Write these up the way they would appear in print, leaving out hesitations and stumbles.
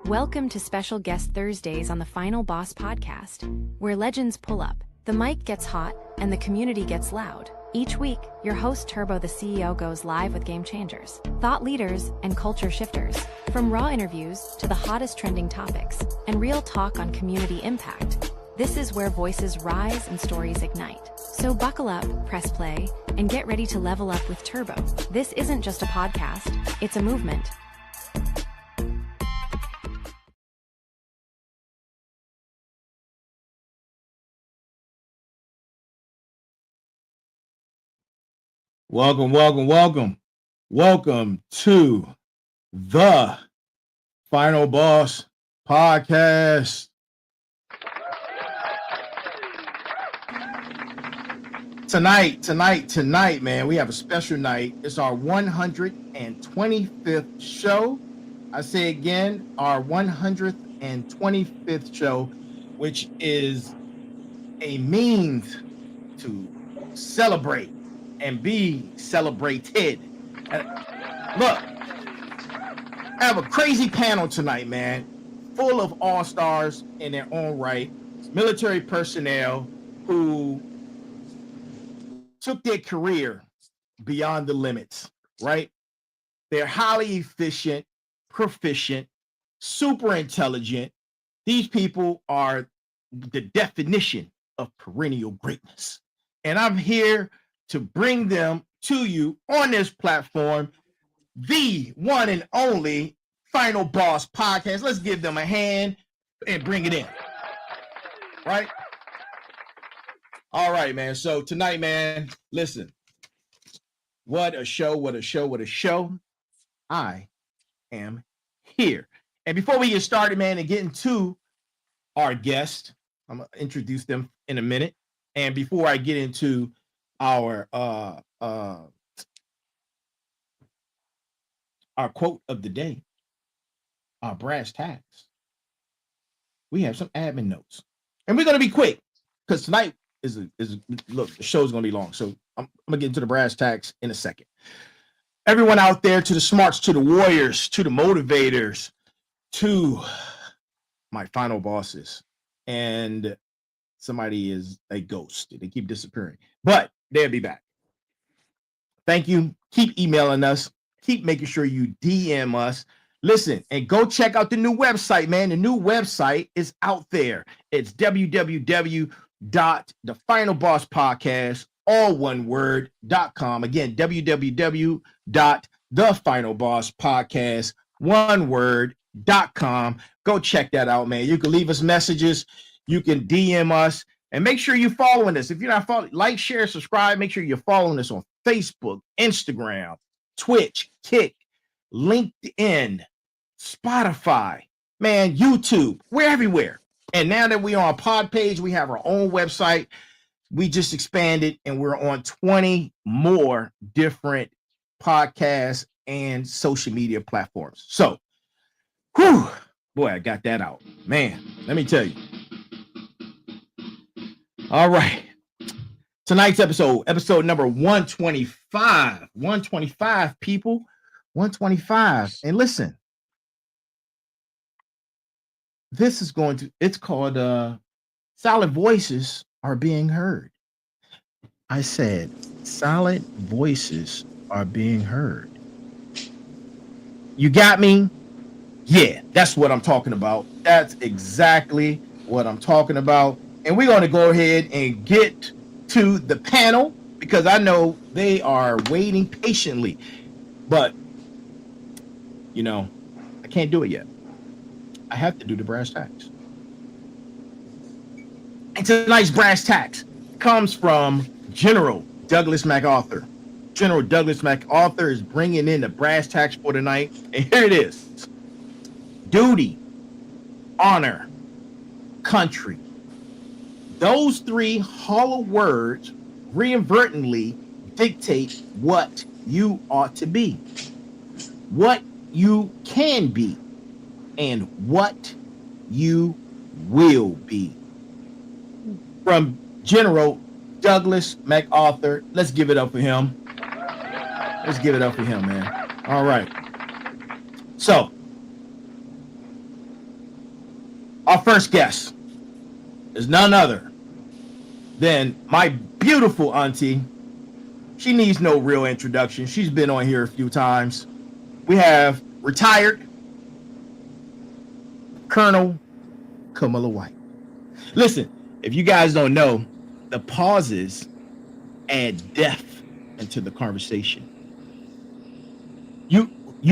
Welcome to Special Guest Thursdays on the Final Boss podcast, where legends pull up, the mic gets hot, and the community gets loud. Each week, your host Turbo the CEO goes live with game changers, thought leaders, and culture shifters. From raw interviews to the hottest trending topics, and real talk on community impact. This is where voices rise and stories ignite. So buckle up, press play, and get ready to level up with Turbo. This isn't just a podcast, it's a movement. Welcome to the Final Boss podcast. Tonight, man, we have a special night. It's our 125th show. I say again, our 125th show, which is a means to celebrate and be celebrated. Look, I have a crazy panel tonight, man, full of all-stars in their own right, military personnel who took their career beyond the limits, right? They're highly efficient, proficient, super intelligent. These people are the definition of perennial greatness. And I'm here to bring them to you on this platform, the one and only Final Boss podcast. Let's give them a hand and bring it in, right? All right, man. So tonight, man, listen, what a show. I am here. And before we get started, man, and get into our guest, I'm going to introduce them in a minute. And before I get into our quote of the day, our brass tacks, we have some admin notes, and we're going to be quick because tonight look, the show's going to be long, so I'm going to get into the brass tacks in a second. Everyone out there, to the smarts, to the warriors, to the motivators, to my final bosses, and somebody is a ghost. They keep disappearing, but they'll be back. Thank you. Keep emailing us. Keep making sure you DM us. Listen, and go check out the new website, man. The new website is out there. It's www.thefinalbosspodcast, all one word.com. Again, www.thefinalbosspodcast, one word.com. Go check that out, man. You can leave us messages. You can DM us. And make sure you're following us. If you're not following, like, share, subscribe. Make sure you're following us on Facebook, Instagram, Twitch, Kick, LinkedIn, Spotify, man, YouTube. We're everywhere. And now that we're on Pod Page, we have our own website. We just expanded, and we're on 20 more different podcasts and social media platforms. So, boy, I got that out. Man, let me tell you. All right. Tonight's episode number 125. 125, people. 125. And listen, this is it's called Solid Voices Are Being Heard. I said, solid voices are being heard. You got me? Yeah, that's what I'm talking about. That's exactly what I'm talking about. And we're going to go ahead and get to the panel because I know they are waiting patiently. But, you know, I can't do it yet. I have to do the brass tacks. And tonight's brass tacks comes from General Douglas MacArthur. General Douglas MacArthur is bringing in the brass tacks for tonight. And here it is. Duty, honor, country. Those three hollow words inadvertently dictate what you ought to be, what you can be, and what you will be. From General Douglas MacArthur. Let's give it up for him. Let's give it up for him, man. All right. So, Our first guest is none other than my beautiful auntie. She needs no real introduction. She's been on here a few times. We have retired Colonel Camilla White. Listen, if you guys don't know, the pauses add depth into the conversation. You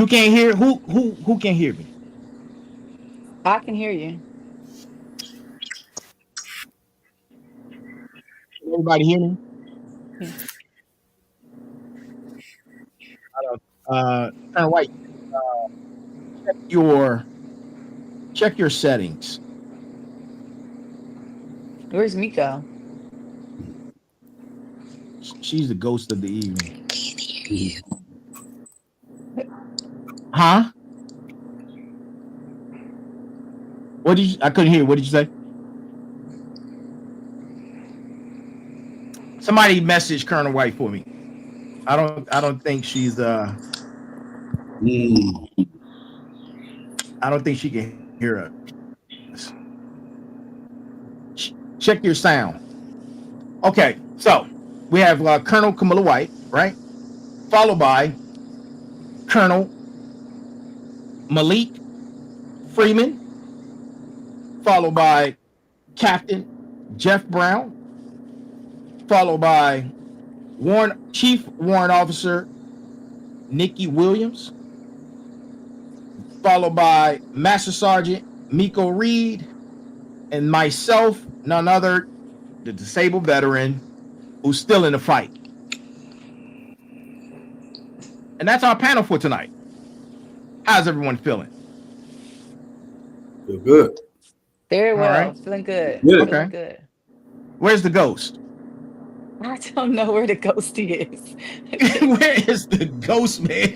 can't hear who can hear me? I can hear you. Everybody hear me? Yeah. Colonel White, check your settings. Where's Miko? She's the ghost of the evening. Huh? What did you? I couldn't hear. What did you say? Somebody message Colonel White for me. I don't think she's I don't think she can hear us. Check your sound. Okay, so we have Colonel Camilla White, right? Followed by Colonel Malik Freeman, followed by Captain Jeff Brown, followed by Chief Warrant Officer Nikki Williams, followed by Master Sergeant Miko Reed, and myself, none other, the disabled veteran who's still in the fight. And that's our panel for tonight. How's everyone feeling? Feel good. Very well. Right. Feeling good. Good. Feeling Okay. good. Where's the ghost? I don't know where the ghost is. Where is the ghost, man?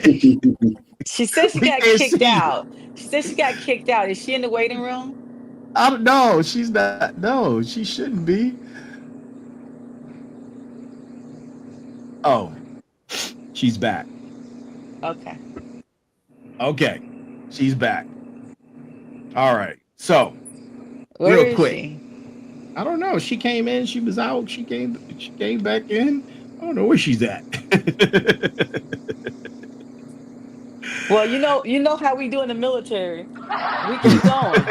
She said she We got can't kicked see. out. She said she got kicked out. Is she in the waiting room? I don't know. She's not. No, she shouldn't be. Oh, she's back. Okay. Okay, she's back. All right. So, Where real is quick. she? I don't know. She came in. She was out. She came back in. I don't know where she's at. Well, you know how we do in the military. We keep going.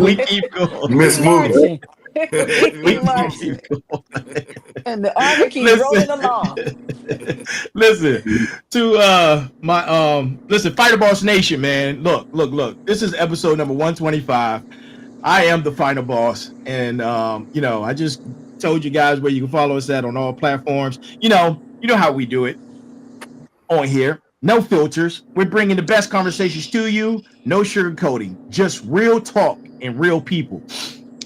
We keep going. Miss Marching. We Keep marching. keep going. And the army keeps rolling along. Listen to listen, Fighter Boss Nation, man. Look. This is episode number 125. I am the Final Boss, and I just told you guys where you can follow us at on all platforms. You know how we do it on here. No filters. We're bringing the best conversations to you. No sugarcoating. Just real talk and real people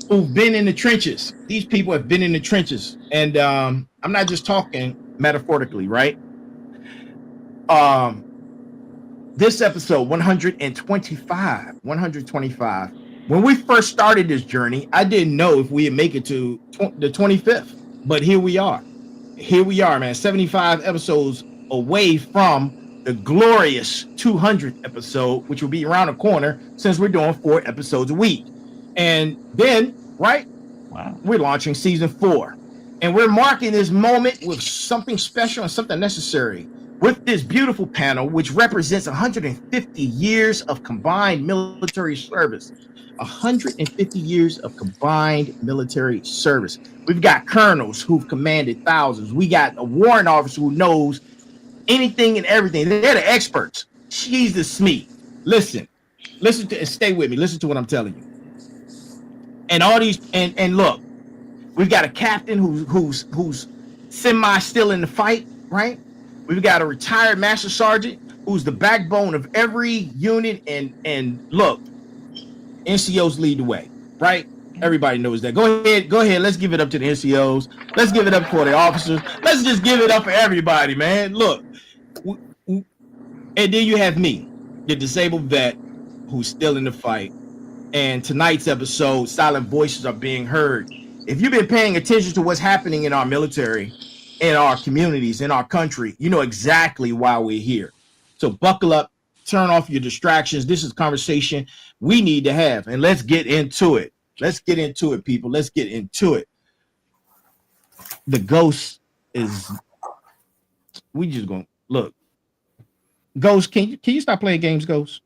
who've been in the trenches. These people have been in the trenches, and I'm not just talking metaphorically, right? This episode 125. When we first started this journey, I didn't know if we'd make it to the 25th, but here we are. Here we are, man. 75 episodes away from the glorious 200th episode, which will be around the corner since we're doing 4 episodes a week. And then, right? Wow. We're launching season 4. And we're marking this moment with something special and something necessary with this beautiful panel, which represents 150 years of combined military service. 150 years of combined military service. We've got colonels who've commanded thousands. We got a warrant officer who knows anything and everything. They're the experts. She's the SME. Listen to and stay with me. Listen to what I'm telling you. And all these and look, we've got a captain who's semi still in the fight, right? We've got a retired master sergeant who's the backbone of every unit. And look, NCOs lead the way, right? Everybody knows that. Go ahead. Let's give it up to the NCOs. Let's give it up for the officers. Let's just give it up for everybody, man. Look, and then you have me, the disabled vet who's still in the fight. And tonight's episode, silent voices are being heard. If you've been paying attention to what's happening in our military, in our communities, in our country, you know exactly why we're here. So buckle up, turn off your distractions. This is a conversation we need to have, and let's get into it. Let's get into it, people. Let's get into it. The ghost is. We just gonna look. Ghost, can you stop playing games, Ghost?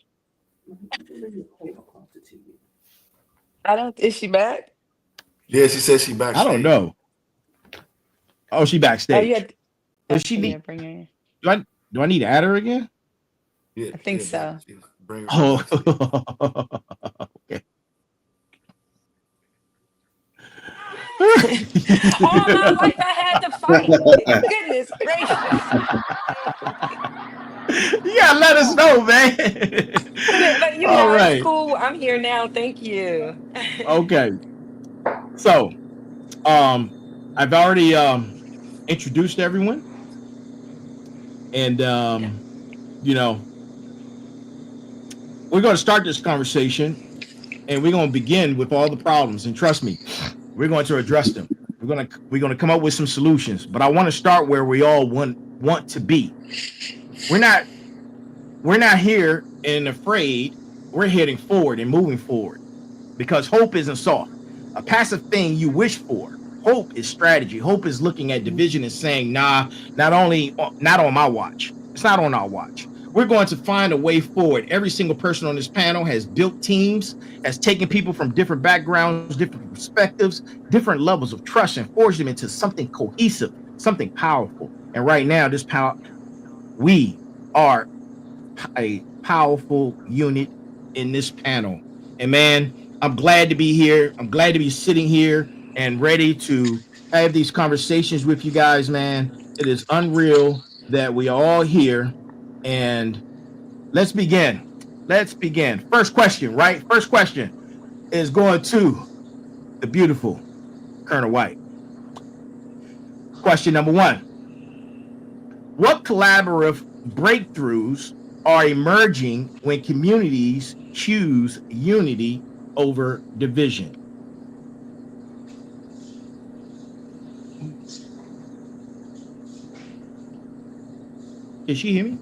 I don't. Is she back? Yeah, she said she backstage. I don't know. Oh, she backstage. Oh, yeah. Does she Yeah, need? bring her in. Do I need to add her again? Yeah, I think so. Bring her Oh, okay. All my life I had to fight. Goodness gracious. You gotta let us know, man. But you All know, right. it's cool. I'm here now. Thank you. Okay. So, I've already introduced everyone, and you know, we're going to start this conversation, and we're going to begin with all the problems. And trust me, we're going to address them. We're going to come up with some solutions. But I want to start where we all want to be. We're not here and afraid. We're heading forward and moving forward, because hope isn't soft, a passive thing you wish for. Hope is strategy. Hope is looking at division and saying, nah, not on my watch. It's not on our watch. We're going to find a way forward. Every single person on this panel has built teams, has taken people from different backgrounds, different perspectives, different levels of trust, and forged them into something cohesive, something powerful. And right now, we are a powerful unit in this panel. And man, I'm glad to be here. I'm glad to be sitting here and ready to have these conversations with you guys, man. It is unreal that we are all here. And let's begin. First question, right? First question is going to the beautiful Colonel White. Question number 1. What collaborative breakthroughs are emerging when communities choose unity over division? Can she hear me?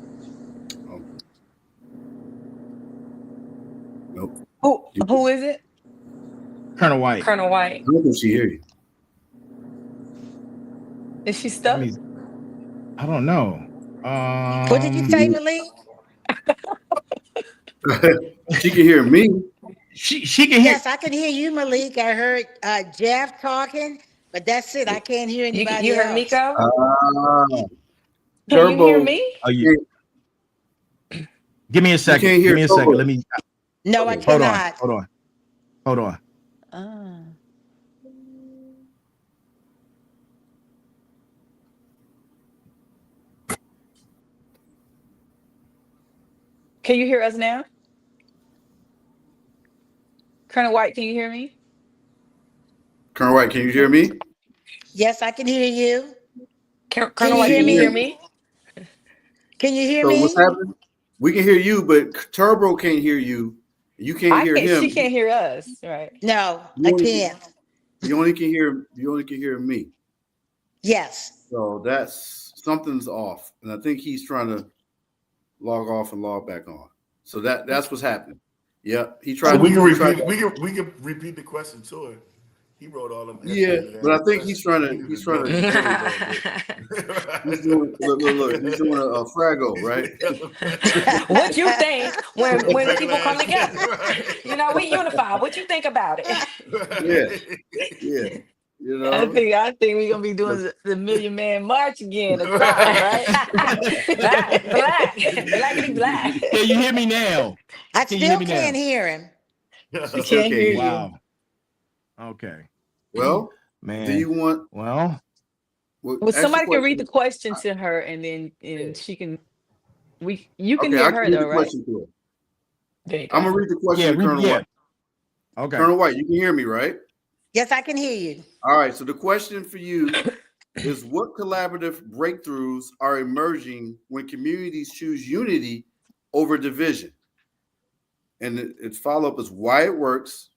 Nope. Who is it? Colonel White. Colonel White. I don't think she hear you. Is she stuck? I don't know. What did you say, Malik? She can hear me. She can hear. Yes, I can hear you, Malik. I heard Jeff talking, but that's it. I can't hear anybody You heard else. Miko? Turbo. Can you hear me? Oh, yeah. Give me a second. can't hear Give me a Turbo. second. Let me. No, I Hold cannot. on. Can you hear us now? Colonel White, can you hear me? Colonel White, can you hear me? Yes, I can hear you. Colonel White, can you hear me? Can you hear So me? what's happening? We can hear you, but Turbo can't hear you. You can't hear him. She can't hear us, right? No, I can't. You only can hear me. Yes. So that's something's off, and I think he's trying to log off and log back on. So that's what's happening. Yep, he tried. So we can repeat. We can repeat the question to her. He wrote all them. Yeah, but I think he's trying to. He's doing. Look. He's doing a Frago, right? What you think when people come together? You know, we unify. What you think about it? Yeah. You know, I think we're gonna be doing the Million Man March again, right? black. Can you hear me now? I Can you hear still me can't now? hear him. We can't hear you. Wow. Okay. Well, Man. do you want? Well, Well, somebody can read the question to her, and then she can. You can hear her though, right? I'm gonna read the question to Colonel White. Okay. Colonel White, you can hear me, right? Yes, I can hear you. All right. So the question for you is: what collaborative breakthroughs are emerging when communities choose unity over division? And its follow-up is why it works.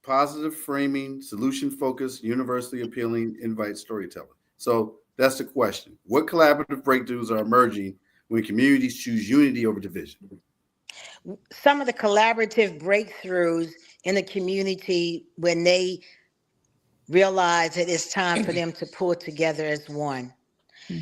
Positive framing, solution-focused, universally appealing, invite storytelling. So that's the question. What collaborative breakthroughs are emerging when communities choose unity over division? Some of the collaborative breakthroughs in the community when they realize that it's time for them to pull together as one.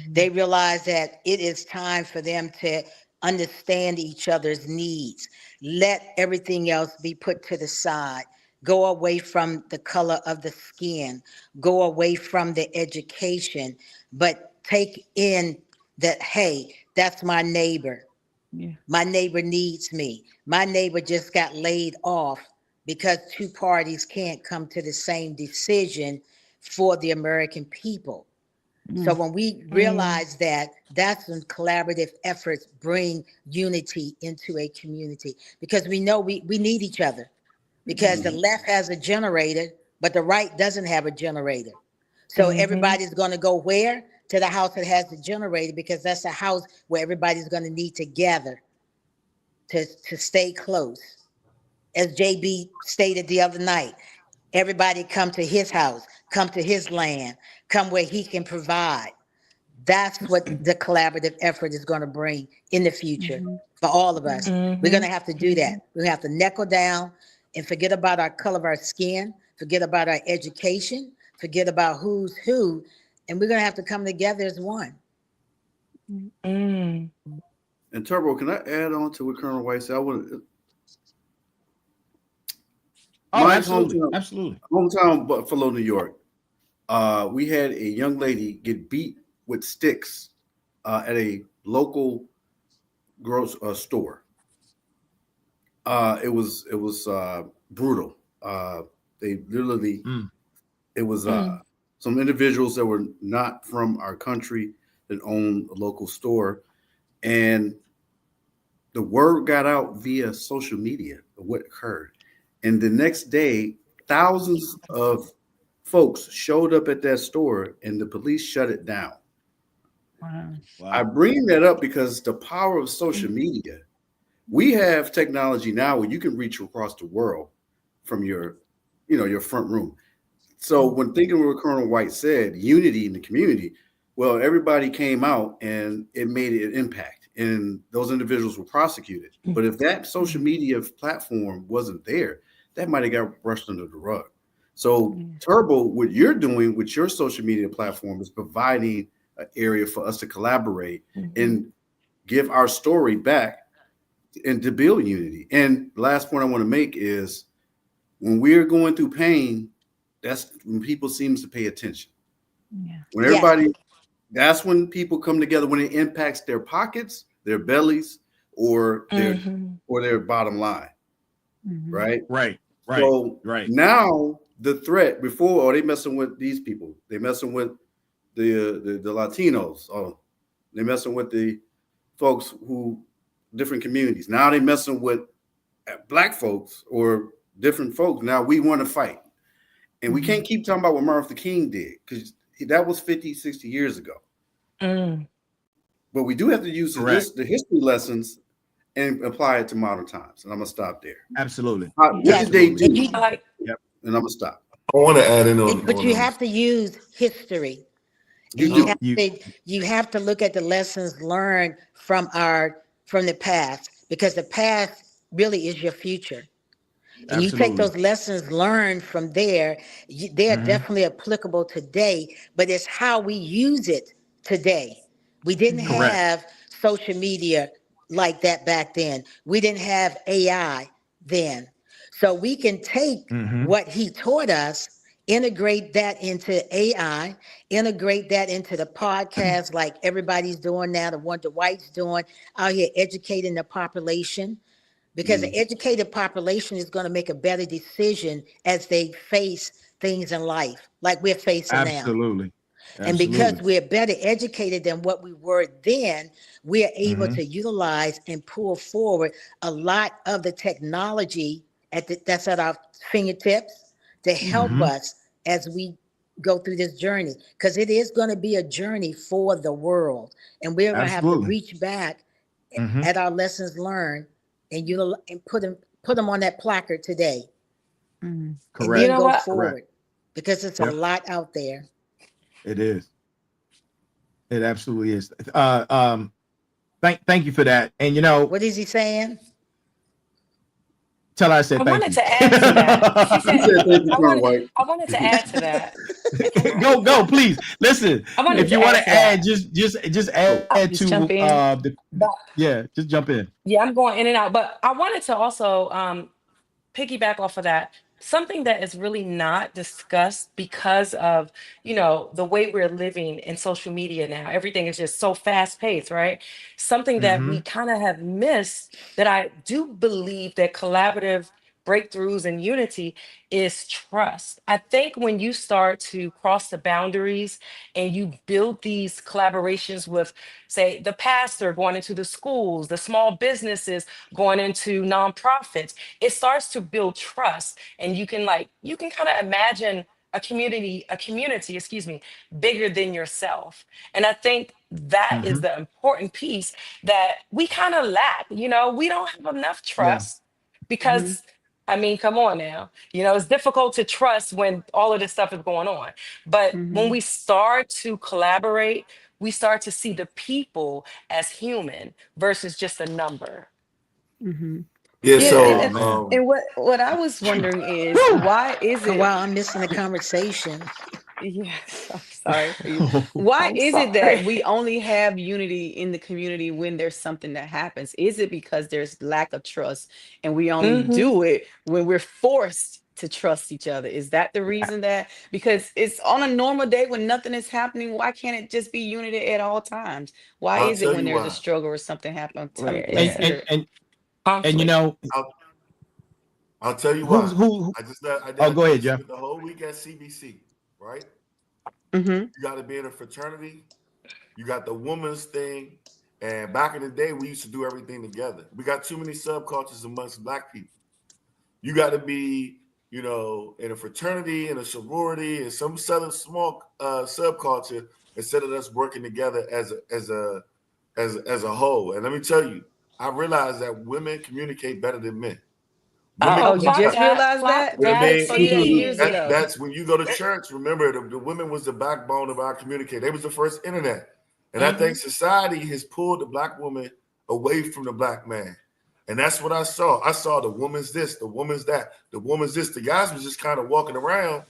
They realize that it is time for them to understand each other's needs. Let everything else be put to the side. Go away from the color of the skin. Go away from the education, but take in that, hey, that's my neighbor. Yeah. My neighbor needs me. My neighbor just got laid off because two parties can't come to the same decision for the American people. So when we realize that, that's when collaborative efforts bring unity into a community, because we know we need each other, because the left has a generator, but the right doesn't have a generator. So everybody's going to go where? To the house that has the generator, because that's a house where everybody's going to need to gather to stay close. As JB stated the other night, everybody come to his house, come to his land, come where he can provide. That's what the collaborative effort is going to bring in the future for all of us. We're going to have to do that. We have to knuckle down and forget about our color of our skin, forget about our education, forget about who's who, and we're going to have to come together as one. And Turbo, can I add on to what Colonel White said? Absolutely. Hometown Buffalo, New York. We had a young lady get beat with sticks at a local store. It was brutal. They literally, it was some individuals that were not from our country that owned a local store, and the word got out via social media of what occurred. And the next day, thousands of folks showed up at that store, and the police shut it down. Wow. I bring that up because the power of social media. We have technology now where you can reach across the world from your front room. So when thinking what Colonel White said, unity in the community, well, everybody came out and it made an impact, and those individuals were prosecuted. But if that social media platform wasn't there, that might have got brushed under the rug. So Turbo, what you're doing with your social media platform is providing an area for us to collaborate and give our story back and to build unity. And the last point I want to make is when we're going through pain, that's when people seems to pay attention. When everybody, that's when people come together, when it impacts their pockets, their bellies, or their bottom line. Right. So now the threat before, they messing with these people. They messing with the Latinos. They messing with the folks who different communities. Now they messing with black folks or different folks. Now we want to fight. And we can't keep talking about what Martin Luther King did, because that was 50, 60 years ago. But we do have to use the history lessons and apply it to modern times. And I'm going to stop there. Absolutely. What did they do? And I'm going to stop. I want to add in on. But you have to use history. You have to look at the lessons learned from the past, because the past really is your future. And you take those lessons learned from there, they're definitely applicable today, but it's how we use it today. We didn't have social media like that back then. We didn't have AI then. So we can take what he taught us, integrate that into AI, integrate that into the podcast like everybody's doing now, the one Dwight's doing out here educating the population. Because the educated population is going to make a better decision as they face things in life, like we're facing now. And because we're better educated than what we were then, we're able to utilize and pull forward a lot of the technology that's at our fingertips to help us as we go through this journey. Because it is going to be a journey for the world. And we're going to have to reach back at our lessons learned and put them on that placard today. And then go forward, because it's a lot out there. It is. It absolutely is. Thank you for that. And What is he saying? tell her I said I thank wanted you. to add to that. She He said, said, "Thank you, I Colonel wanted, White." I wanted to add to that. Go, please. Listen, I wanted if to you want add to to add, that. just add Just to jump in. But just jump in. yeah, I'm going in and out. But I wanted to also piggyback off of that. Something that is really not discussed because of, the way we're living in social media now. Everything is just so fast paced, right? Something that we Mm-hmm. kind of have missed that I do believe that collaborative breakthroughs and unity is trust. I think when you start to cross the boundaries and you build these collaborations with, say, the pastor going into the schools, the small businesses going into nonprofits, it starts to build trust. And you can kind of imagine a community, excuse me, bigger than yourself. And I think that is Mm-hmm. the important piece that we kind of lack. We don't have enough Yeah. trust because, I mean, come on now. It's difficult to trust when all of this stuff is going on. But when we start to collaborate, we start to see the people as human versus just a number. Yeah. Yeah, Oh So, man. and what I was wondering is Whew. why is Oh, it? wow, I'm missing the conversation. Yes, I'm sorry for you. Why I'm is it that sorry. we only have unity in the community when there's something that happens? Is it because there's lack of trust and we only Hmm. do it when we're forced to trust each other? Is that the reason that because it's on a normal day when nothing is happening, why can't it just be unity at all times? Why I'll is it tell when you there's a why. struggle or something happen? Yeah, and Let's yeah. hear and it. and and Conflict. I'll, I'll tell you who's why. who? I Oh, go ahead, just Jeff. spent the whole week at CBC, right? Mm-hmm. You got to be in a fraternity. You got the woman's thing. And back in the day, we used to do everything together. We got too many subcultures amongst Black people. You got to be, in a fraternity, in a sorority, and some sort of small subculture instead of us working together as a whole. And let me tell you, I realized that women communicate better than men. Women Oh, Oh, you can clock just touch. that. realized Clock that? You know what I That that. was mean? 48 years T. ago. That's when you go to church. Remember, the women was the backbone of our communication. They was the first internet, and I Hmm. think society has pulled the Black woman away from the Black man, and that's what I saw. I saw the woman's this, the woman's that, the woman's this. The guys was just kind of walking around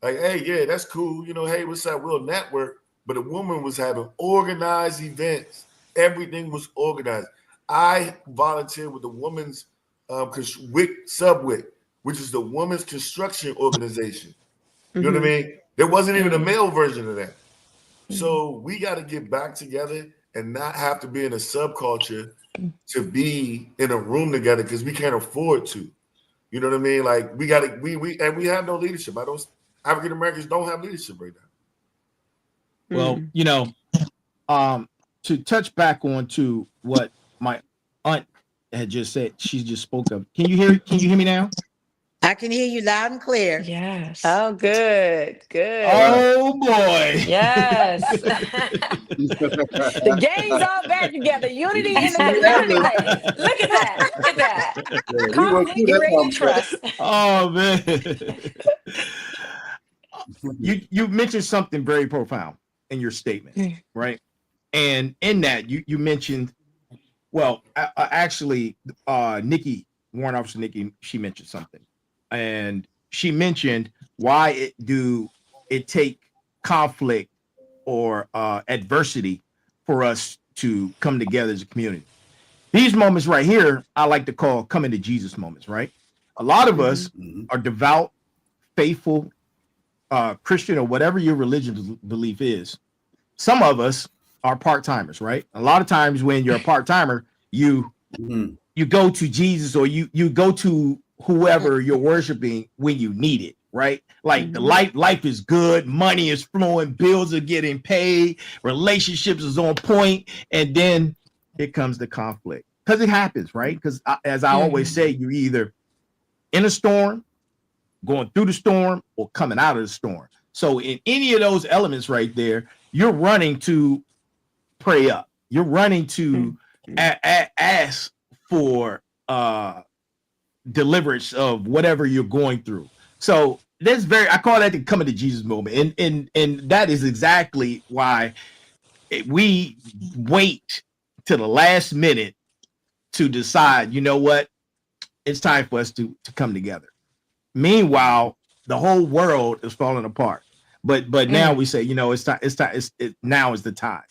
like, "Hey, yeah, that's cool. Hey, what's up? We'll network." But the woman was having organized events. Everything was organized. I volunteered with the woman's WIC, which is the Women's Construction Organization. You know what I mean? There wasn't even a Hmm. male version of that. Hmm. So we got to get back together and not have to be in a subculture to be in a room together because we can't afford to. You know what I mean? Like we got to we have no leadership. African Americans don't have leadership right now. Well, Mm. to touch back on to what my aunt had just said, she just spoke of. Can you hear? Can you hear me now? I can hear you loud and clear. Yes. Oh, good, good. Right. Oh boy. Yes. The gang's all back together. Unity in the Yeah, community, man. ladies. Look at that. Look at that. Yeah, we went through Conflict that created trust. Oh man. You mentioned something very profound in your statement, right? And in that you mentioned, well, actually, Nikki, Warrant Officer Nikki, she mentioned something, and she mentioned why it take conflict or adversity for us to come together as a community. These moments right here, I like to call coming to Jesus moments, right? A lot of Mm-hmm. us are devout, faithful, Christian, or whatever your religious belief is. Some of us are part-timers, right? A lot of times when you're a part-timer, you Mhm. you go to Jesus or you go to whoever you're worshiping when you need it, right? Like the life is good, money is flowing, bills are getting paid, relationships is on point, and then it comes the conflict because it happens, right? Because as I always say, you're either in a storm, going through the storm, or coming out of the storm. So in any of those elements right there, you're running to pray up. You're running to ask for deliverance of whatever you're going through. So that's I call that the coming to Jesus moment, and that is exactly why we wait to the last minute to decide, you know what, it's time for us to come together. Meanwhile, the whole world is falling apart. But now we say, you know, it's time. Now is the time.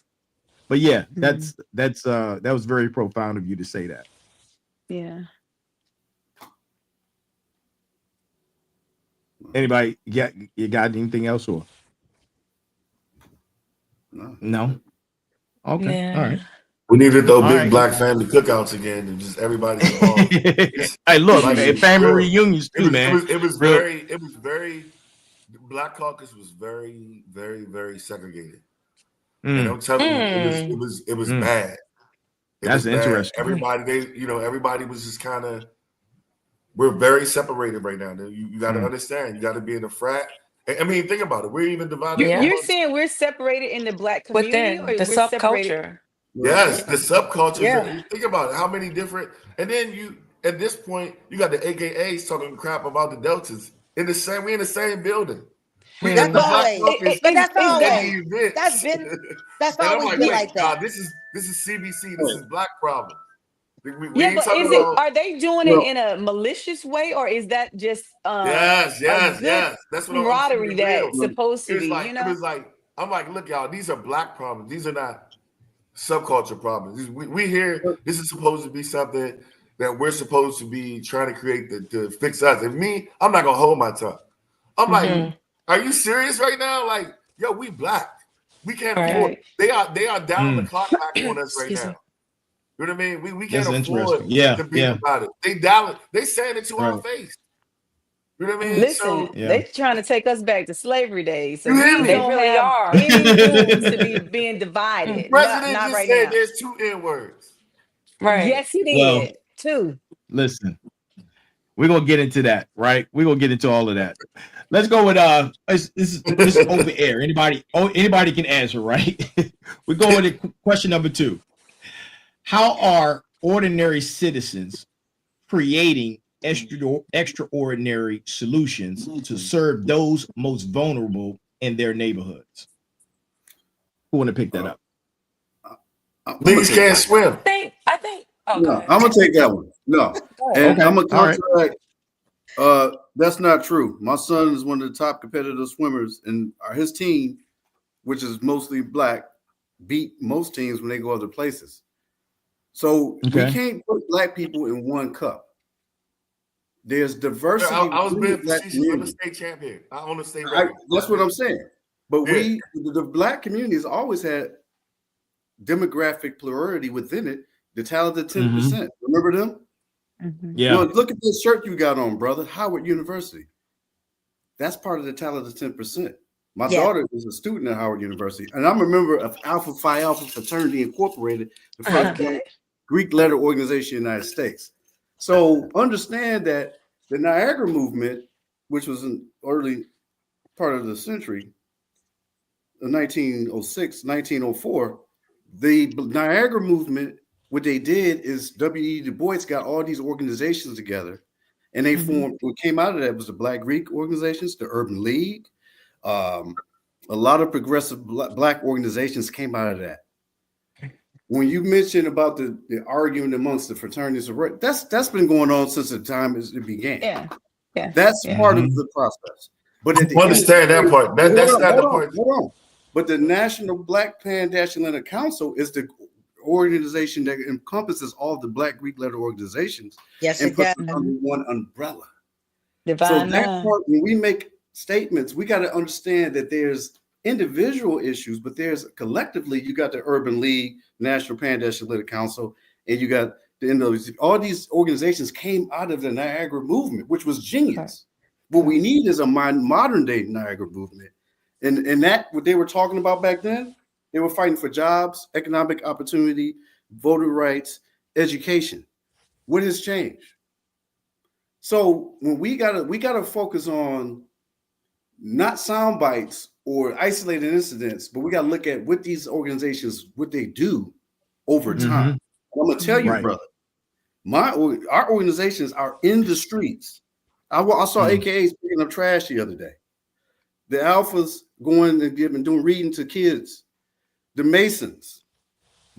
But yeah, that was very profound of you to say that. Yeah. Anybody you got anything else or no? Okay, Yeah. all right. We need to throw big right. black family cookouts again and just everybody's involved. Hey, look, Like, man, family reunions too, man. It was very. The Black Caucus was very, very, very segregated. And I'm telling you, it was bad. That's interesting. Everybody was just kind of. We're very separated right now. You got to understand. You got to be in a frat. I mean, think about it. We're even divided. You're saying we're separated in the black community, Within or the we're separated? subculture. Yes, the subcultures. Yeah. Think about it. How many different, and then at this point, you got the AKAs talking crap about the Deltas we're in the same building. That's always. But that's always. That's always been like that. This is CBC. This is black problem. We Yeah, but are they doing it in a malicious way, or is that just yes. That's what camaraderie that's supposed to be? Like, it was like, I'm like, look, y'all, these are black problems. These are not subculture problems. We hear this is supposed to be something that we're supposed to be trying to create to fix us. And me, I'm not gonna hold my tongue. I'm like, are you serious right now? Like, yo, we black. We can't afford. They are down the clock back on us right now. You know what I mean? We can't afford to be about it. They saying it to our face. You know what I mean? Listen, they trying to take us back to slavery days. So they really are. Any room to be being divided. The president not just right said now. there's 2 N-words. Right. Yes, he did. Well, too. Listen, we're gonna get into that, right? We're gonna get into all of that. Let's go with this is open air. Anybody can answer, right? We're going to question number 2. How are ordinary citizens creating extraordinary solutions to serve those most vulnerable in their neighborhoods? Who want to pick that up? Niggas can't swim. I think. Oh, no, I'm gonna take that one. No, and I'm gonna contract. That's not true. My son is one of the top competitive swimmers, and his team, which is mostly black, beat most teams when they go other places. So we can't put black people in one cup. There's diversity. I was being facetious. I'm a state champion. I own a state record. That's what I'm saying. But the black community has always had demographic plurality within it. The talented 10%. Remember them? Yeah. You know, look at this shirt you got on, brother. Howard University. That's part of the talented 10%. My daughter is a student at Howard University, and I'm a member of Alpha Phi Alpha Fraternity Incorporated, the first Greek letter organization in the United States. So understand that the Niagara movement, which was an early part of the century, 1906, 1904, the Niagara movement, what they did is W.E. Du Bois got all these organizations together, and they formed, what came out of that was the Black Greek organizations, the Urban League. A lot of progressive black organizations came out of that. When you mentioned about the argument amongst the fraternities, that's been going on since the time it began. Yeah. That's part of the process. But at the understand that part. That's not the part. Hold on. But the National Black Pan-Letter Council is the organization that encompasses all the Black Greek letter organizations. Yes, and it puts does. them under one umbrella. Divine so that part, when we make statements, we got to understand that there's individual issues, but there's collectively, you got the Urban League, National Pan-Letter Council, and you got the NWC. All these organizations came out of the Niagara movement, which was genius. What we need is a modern day Niagara movement. And that, what they were talking about back then, they were fighting for jobs, economic opportunity, voter rights, education. What has changed? So when we gotta focus on not sound bites or isolated incidents, but we got to look at what these organizations, what they do over time. I'm gonna tell you, brother, our organizations are in the streets. I saw AKAs picking up trash the other day. The Alphas going and doing reading to kids. The Masons,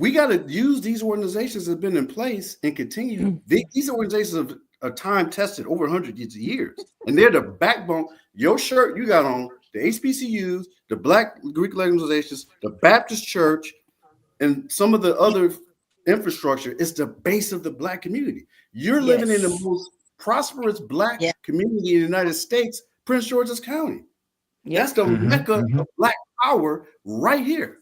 We got to use these organizations that have been in place and continue. These organizations are time tested over 100 years, and they're the backbone. Your shirt you got on, the HBCUs, the Black Greek organizations, the Baptist Church, and some of the other infrastructure is the base of the Black community. You're living in the most prosperous Black community in the United States, Prince George's County. That's the mecca of Black power right here.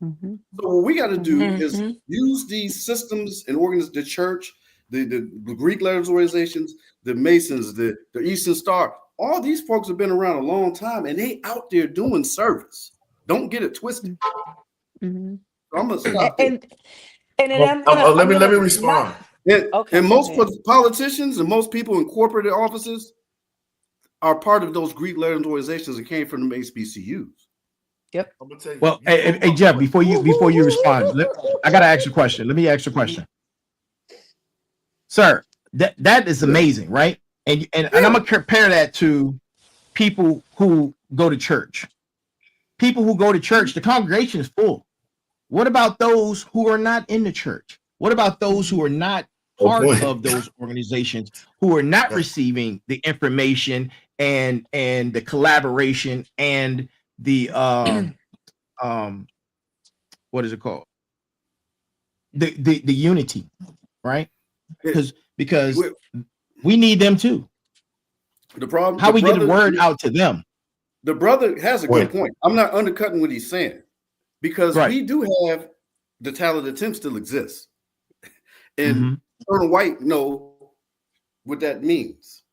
So what we got to do is use these systems and organize the church, the Greek letters organizations, the Masons, the Eastern Star. All these folks have been around a long time, and they out there doing service. Don't get it twisted. So I'm gonna stop there. Let me respond. And most politicians and most people in corporate offices are part of those Greek letters organizations that came from the HBCUs. Yep. I'm gonna tell you. Well, hey, Jeff, before you respond, I gotta ask you a question. Let me ask you a question, sir. That is amazing, right? And I'm gonna compare that to people who go to church. People who go to church, the congregation is full. What about those who are not in the church? What about those who are not part of those organizations, who are not receiving the information and the collaboration and the what is it called? The unity, right? Because we need them too. The problem, how we get the word out to them. The brother has a good point. I'm not undercutting what he's saying, because we do have the talented Tim still exists, and Colonel White know what that means,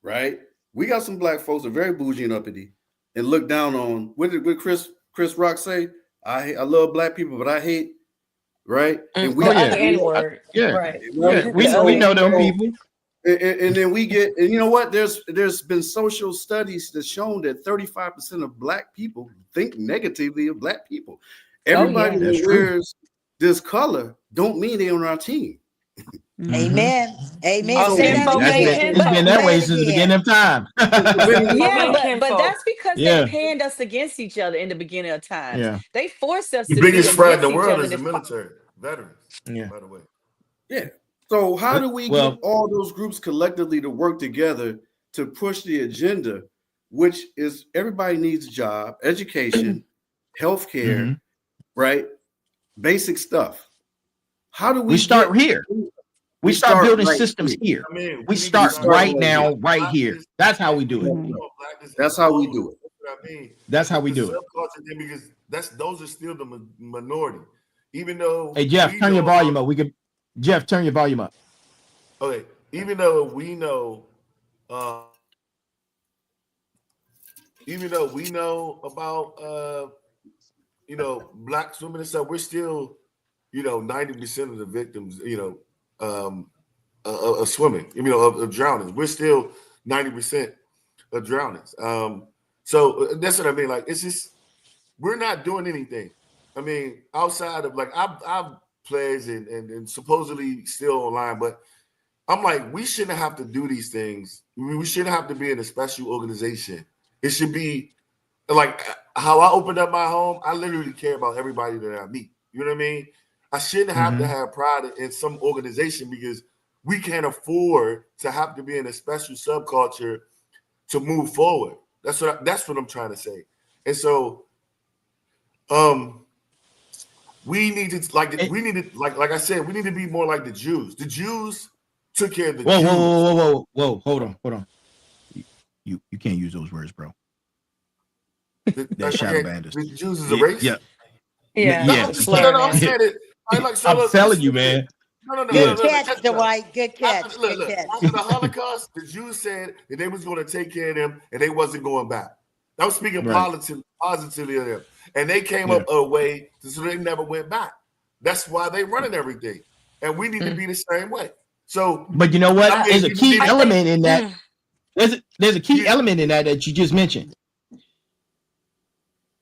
right? We got some Black folks that are very bougie and uppity and look down on. What did Chris Rock say? I love Black people, but I hate, right? And we We know them people. And then we get, and you know what? There's been social studies that's shown that 35% of Black people think negatively of Black people. Everybody that wears this color don't mean they're on our team. Amen. Amen. It's been that way since the beginning of time. But that's because they panned us against each other in the beginning of time. Yeah. They forced us the to biggest be threat in the against each world other is the to military veterans. Yeah. By the way. Yeah. So how do we get all those groups collectively to work together to push the agenda, which is everybody needs a job, education, healthcare, right? Basic stuff. How do we start here? We start building systems here. I mean, we start right now, right here. That's how we do it. That's how we do it. I mean, that's how we do it. Because those are still the minority. Even though, hey Jeff, turn your volume up. Jeff, turn your volume up. Okay, even though we know about Black swimming and stuff, we're still 90% of the victims of swimming, of drowning. We're still 90% of drownings. So that's what I mean. Like, it's just, we're not doing anything. I mean, outside of, like, I've pledged and supposedly still online, but I'm like, we shouldn't have to do these things. I mean, we shouldn't have to be in a special organization. It should be like how I opened up my home. I literally care about everybody that I meet. You know what I mean? I shouldn't have to have pride in some organization because we can't afford to have to be in a special subculture to move forward. That's what I'm trying to say. And so, we need to like I said, we need to be more like the Jews. The Jews took care of the Jews. Whoa, hold on. You can't use those words, bro. That's shadow bandits. The Jews is a race? Yeah. I'm saying it. I'm telling you, man. No. Good catch, Dwight. Good catch. Look. After the Holocaust, the Jews said that they was going to take care of them and they wasn't going back. I was speaking positively of them. And they came up a way so they never went back. That's why they running everything. And we need to be the same way. So, but you know what? There's a key element in that. There's a key element in that you just mentioned.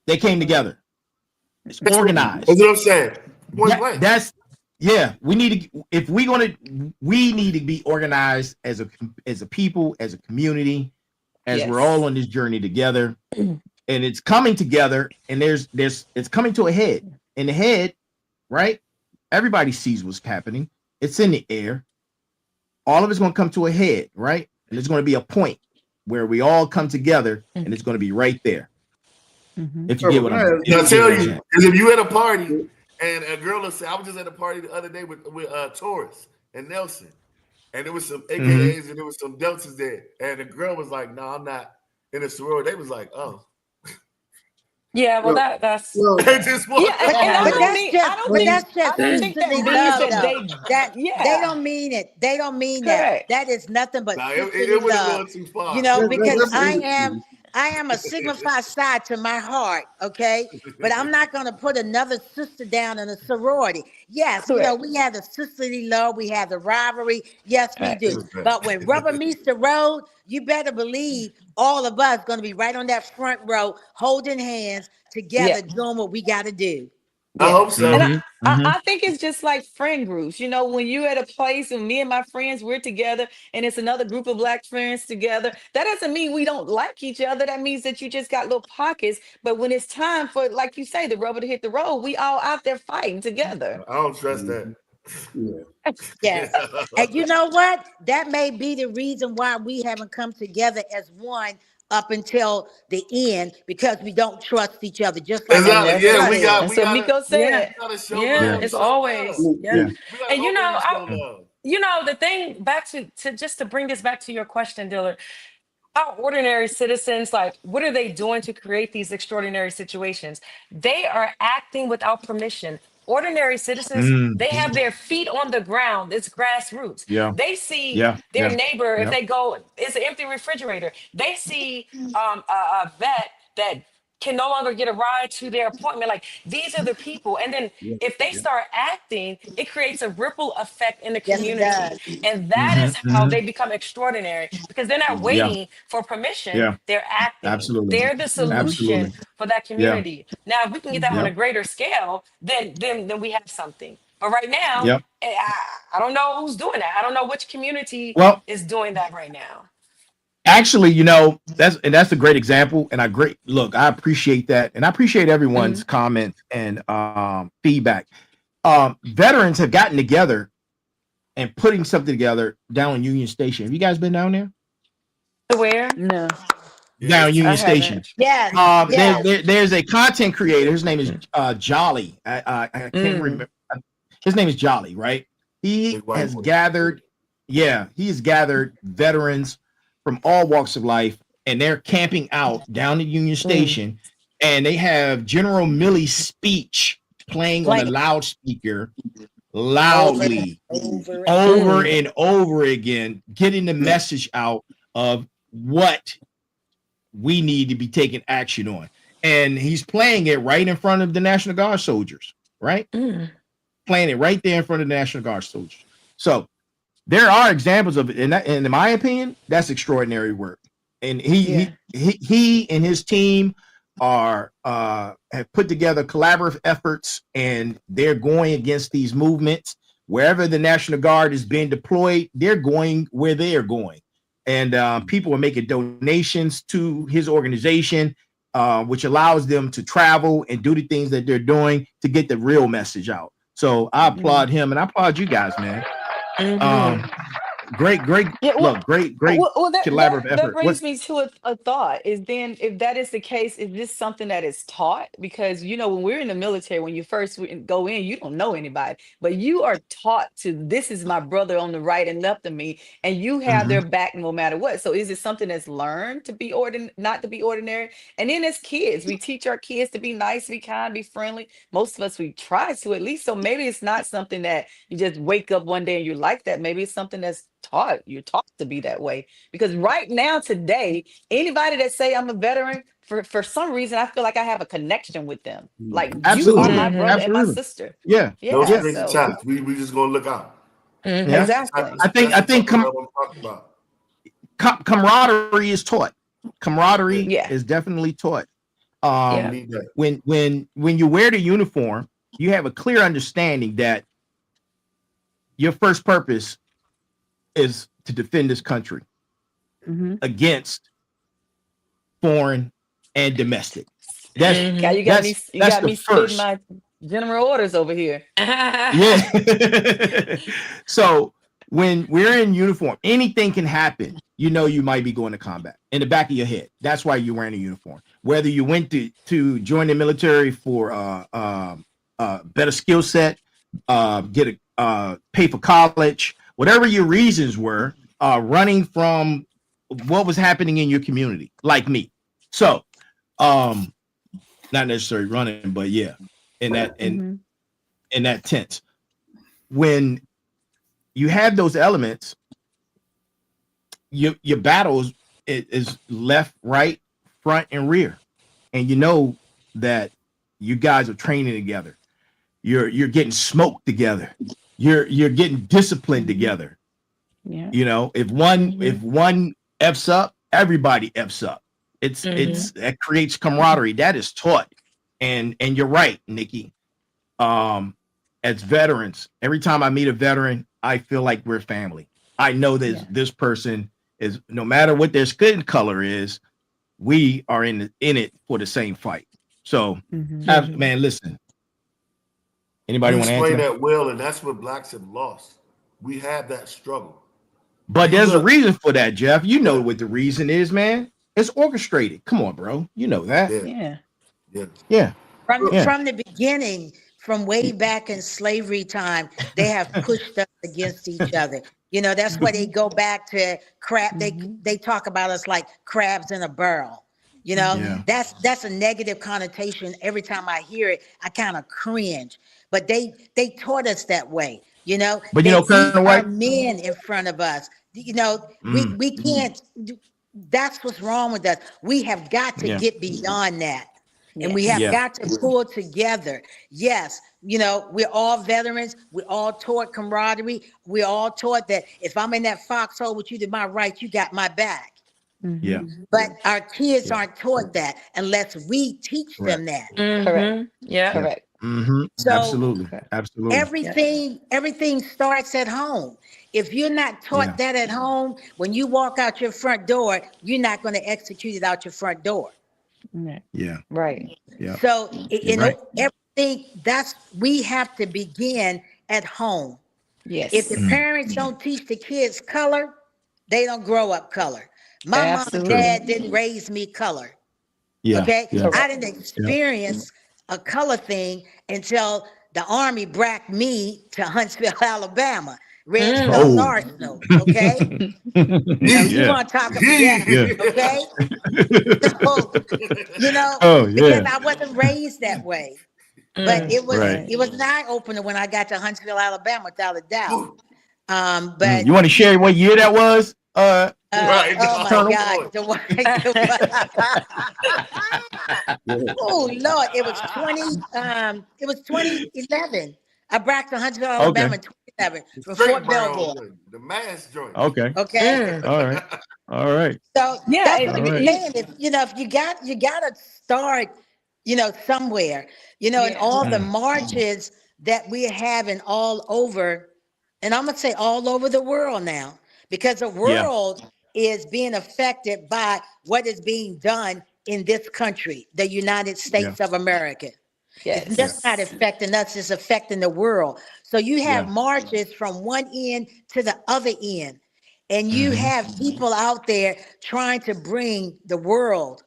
They came together. It's organized. That's what I'm saying. We need to be organized as a people, as a community, as we're all on this journey together. And it's coming together, and it's coming to a head. And the head, right, Everybody sees what's happening. It's in the air. All of it's going to come to a head, right? And there's going to be a point where we all come together, and it's going to be right there. If you get what I'm saying. I'll tell you, because if you at a party and a girl will say, I was just at a party the other day with Taurus and Nelson, and there was some AKAs and there was some Deltas there, and the girl was like, "No, I'm not in a sorority." They was like, "Oh." Yeah, well, that's They just walked yeah, and But I that's just don't think that sisterly means love, that though. They don't mean it. They don't mean that. Correct. That is nothing but Nah, sisterly it went a love. little too far. You know, Yeah, because that's I am a Sigma Phi side to my heart, okay? But I'm not going to put another sister down in a sorority. Yes, you know, Correct. we have the sisterly love, we have the rivalry. Yes, we Right. do. But when rubber meets the road, you better believe all of us going to be right on that front row, holding hands together, doing what we got to do. I hope so. And I think it's just like friend groups. You know, when you're at a place and me and my friends, we're together and it's another group of Black friends together, that doesn't mean we don't like each other. That means that you just got little pockets. But when it's time for, like you say, the rubber to hit the road, we all out there fighting together. I don't trust that. Yes. And you know what? That may be the reason why we haven't come together as one up until the end, because we don't trust each other. Just like Exactly. Yeah, we got. That's what Miko said. gotta show Yeah, love, it's show always love. yeah. We gotta And always show love. the thing back to just to bring this back to your question, Dillard, our ordinary citizens, like, what are they doing to create these extraordinary situations? They are acting without permission. Ordinary citizens, they have their feet on the ground. It's grassroots. Yeah. They see Yeah. their Yeah. neighbor. If Yeah. they go, it's an empty refrigerator. They see a vet that can no longer get a ride to their appointment. Like, these are the people. And then if they start acting, it creates a ripple effect in the Yes, it community. does. And that is how they become extraordinary, because they're not Yeah. waiting for permission. Yeah. They're acting. Absolutely. They're the solution Absolutely. for that community. Now, if we can get that on Yep. a greater scale, then we have something. But right now, Yep. I don't know who's doing that. I don't know which community Well, is doing that right now. actually, that's a great example, and I appreciate that, and I appreciate everyone's comments and feedback. Veterans have gotten together and putting something together down in Union Station. Have you guys been down there? Where? No. Down Union I haven't. Station. Yes. There's a content creator. His name is Jolly. I can't remember. His name is Jolly, right? He has gathered veterans from all walks of life, and they're camping out down at Union Station, and they have General Milley's speech playing on a loudspeaker loudly over and over again, getting the message out of what we need to be taking action on. And he's playing it right in front of the National Guard soldiers, right? Playing it right there in front of the National Guard soldiers. So there are examples of it, and in my opinion, that's extraordinary work. And he and his team have put together collaborative efforts, and they're going against these movements. Wherever the National Guard is being deployed, they're going where they are going. And people are making donations to his organization, which allows them to travel and do the things that they're doing to get the real message out. So I applaud him, and I applaud you guys, man. Great collaborative effort. That brings me to a thought. Is then, if that is the case, is this something that is taught? Because, you know, when we're in the military, when you first go in, you don't know anybody, but you are taught to, this is my brother on the right and left of me, and you have their back no matter what. So is it something that's learned to be not to be ordinary? And then as kids, we teach our kids to be nice, be kind, be friendly. Most of us, we try to at least. So maybe it's not something that you just wake up one day and you're like that. Maybe it's something that's taught. You're taught to be that way. Because right now, today, anybody that say I'm a veteran, for some reason, I feel like I have a connection with them. Like, you are my brother and my sister. Yeah. Those strings attached. We just gonna look out. Exactly. I think camaraderie is taught. Camaraderie is definitely taught. When you wear the uniform, you have a clear understanding that your first purpose is to defend this country against foreign and domestic. That's you got me spitting General orders over here. Yeah. So when we're in uniform, anything can happen. You know, you might be going to combat in the back of your head. That's why you're wearing a uniform. Whether you went to join the military for better skill set, get a pay for college, whatever your reasons were, running from what was happening in your community, like me. So, not necessarily running, but yeah, in that tense. When you have those elements, your battles is left, right, front, and rear, and you know that you guys are training together. You're getting smoked together. You're getting disciplined together. Yeah. You know, if one F's up, everybody F's up. It's that creates camaraderie. That is taught, and you're right, Nikki. As veterans, every time I meet a veteran, I feel like we're family. I know that this person is, no matter what their skin color is, we are in it for the same fight. So, man, listen. Anybody want to answer that well, and that's what blacks have lost. We have that struggle. But there's a reason for that, Jeff. You know what the reason is, man. It's orchestrated. Come on, bro. You know that. Yeah. From the beginning, from way back in slavery time, they have pushed us against each other. You know, that's why they go back to crab. They talk about us like crabs in a barrel. You know, that's a negative connotation. Every time I hear it, I kind of cringe. But they taught us that way. You know, but you know, Colonel White, men in front of us. You know, we can't. That's what's wrong with us. We have got to get beyond that. And we have got to pull together. Yes, you know, we're all veterans. We're all taught camaraderie. We're all taught that if I'm in that foxhole with you to my right, you got my back. Yeah. But our kids aren't taught that unless we teach them that. Correct. Yeah. Correct. So Absolutely. Everything starts at home. If you're not taught that at home, when you walk out your front door, you're not going to execute it out your front door. Yeah. Right. Yeah. So everything we have to begin at home. Yes. If the parents don't teach the kids color, they don't grow up color. My mom and dad didn't raise me color. Yeah. Okay. Yeah. I didn't experience a color thing until the Army bracked me to Huntsville, Alabama. Redstone Arsenal, okay? You want to talk about okay? So, you know, because I wasn't raised that way. But it was an eye-opener when I got to Huntsville, Alabama, without a doubt. But you want to share what year that was? oh my God. Oh Lord, it was 2011. I bracked to Huntsville, Alabama in 2011 from Fort Belvoir. The mass joint. Okay. All right. So that's what I'm saying. If you got to start, somewhere, and all the marches that we're having all over, and I'm gonna say all over the world now, because the world is being affected by what is being done in this country, the United States of America. Yes. It's just not affecting us, it's affecting the world. So you have marches from one end to the other end, and you have people out there trying to bring the world,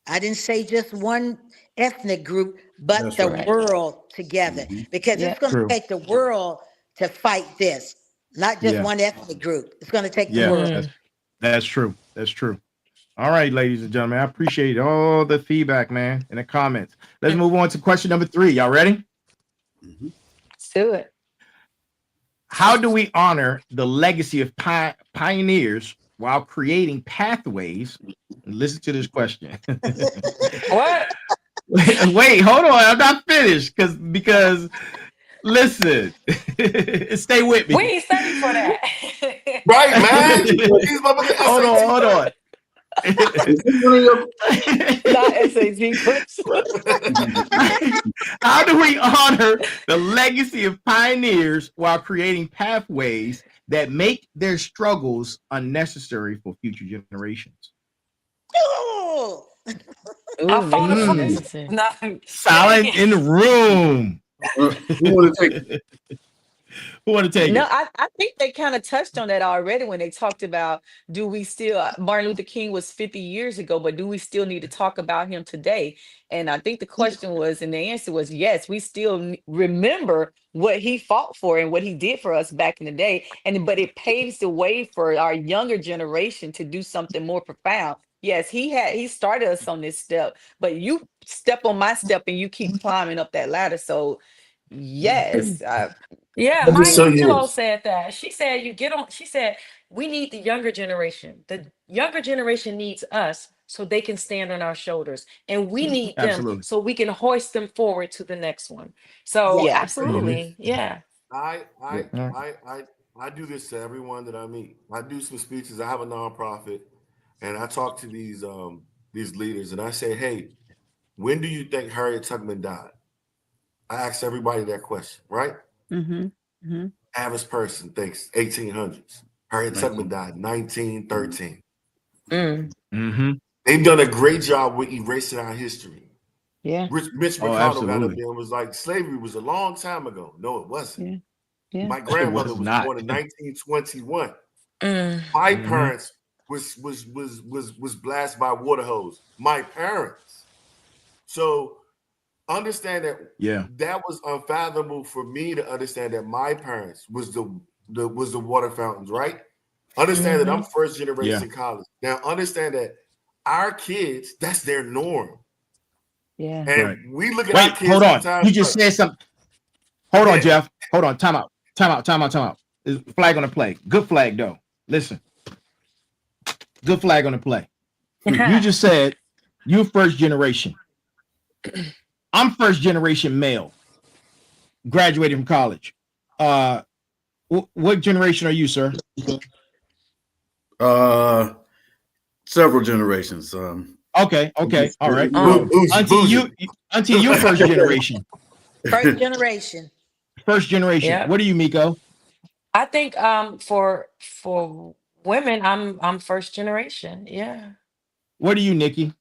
I didn't say just one ethnic group, but the world together, because it's going to take the world to fight this, not just one ethnic group. It's going to take the world. That's true. That's true. All right, ladies and gentlemen, I appreciate all the feedback, man, and the comments. Let's move on to question number 3. Y'all ready? Let's do it. How do we honor the legacy of pioneers while creating pathways? Listen to this question. What? Wait, hold on. I'm not finished because listen, stay with me. We ain't studied for that. Right, man. Hold on. Not SAT clips. How do we honor the legacy of pioneers while creating pathways that make their struggles unnecessary for future generations? Oh, I Ooh, fought maybe a she Mm. doesn't. No, say it Silent again. in the room. Who want to take it? Who want to take No, it? I think they kind of touched on that already when they talked about, do we still, Martin Luther King was 50 years ago, but do we still need to talk about him today? And I think the question was, and the answer was yes, we still remember what he fought for and what he did for us back in the day. But it paves the way for our younger generation to do something more profound. Yes, he started us on this step, but you step on my step and you keep climbing up that ladder. So yes, Yeah, I just Maya say Angelou this. said that. She said, you get on, she said, we need the younger generation. The younger generation needs us so they can stand on our shoulders. And we need them Absolutely. so we can hoist them forward to the next one. So Yeah. I say this. absolutely. Yeah. I Yeah. I I I I do this to everyone that I meet. I do some speeches. I have a nonprofit, and I talk to these leaders, and I say, "Hey, when do you think Harriet Tubman died?" I ask everybody that question, right? mm-hmm, mm-hmm. Average person thinks 1800s. Harriet Tubman 19. died 1913. Mm. Mm-hmm. They've done a great job with erasing our history. Yeah, Mitch Oh, McConnell got up absolutely. there and was like, slavery was a long time ago. No, it wasn't. yeah, yeah. My It grandmother was was not. born in 1921. Mm. My Mm-hmm. parents was blasted by water hose. My parents. So understand that Yeah. that was unfathomable for me to understand that my parents was the water fountains, right? Understand that I'm Mm-hmm. first Yeah. generation college. Now understand that our kids, that's their norm. Yeah. Right. And we look at our Wait, kids hold on. sometimes You just like, said something. Hold on, yeah, Jeff. Hold on. Time out. Time out. Time out. Time out. There's a flag on the play. Good flag, though. Listen. Good flag on the play. You just said you first generation. I'm first generation male. Graduated from college. What generation are you, sir? Several generations. Okay. Okay. All right. Oh. Until you first generation. First generation. First generation. Yeah. What are you, Miko? I think for women, I'm first generation. Yeah. What are you, Nikki?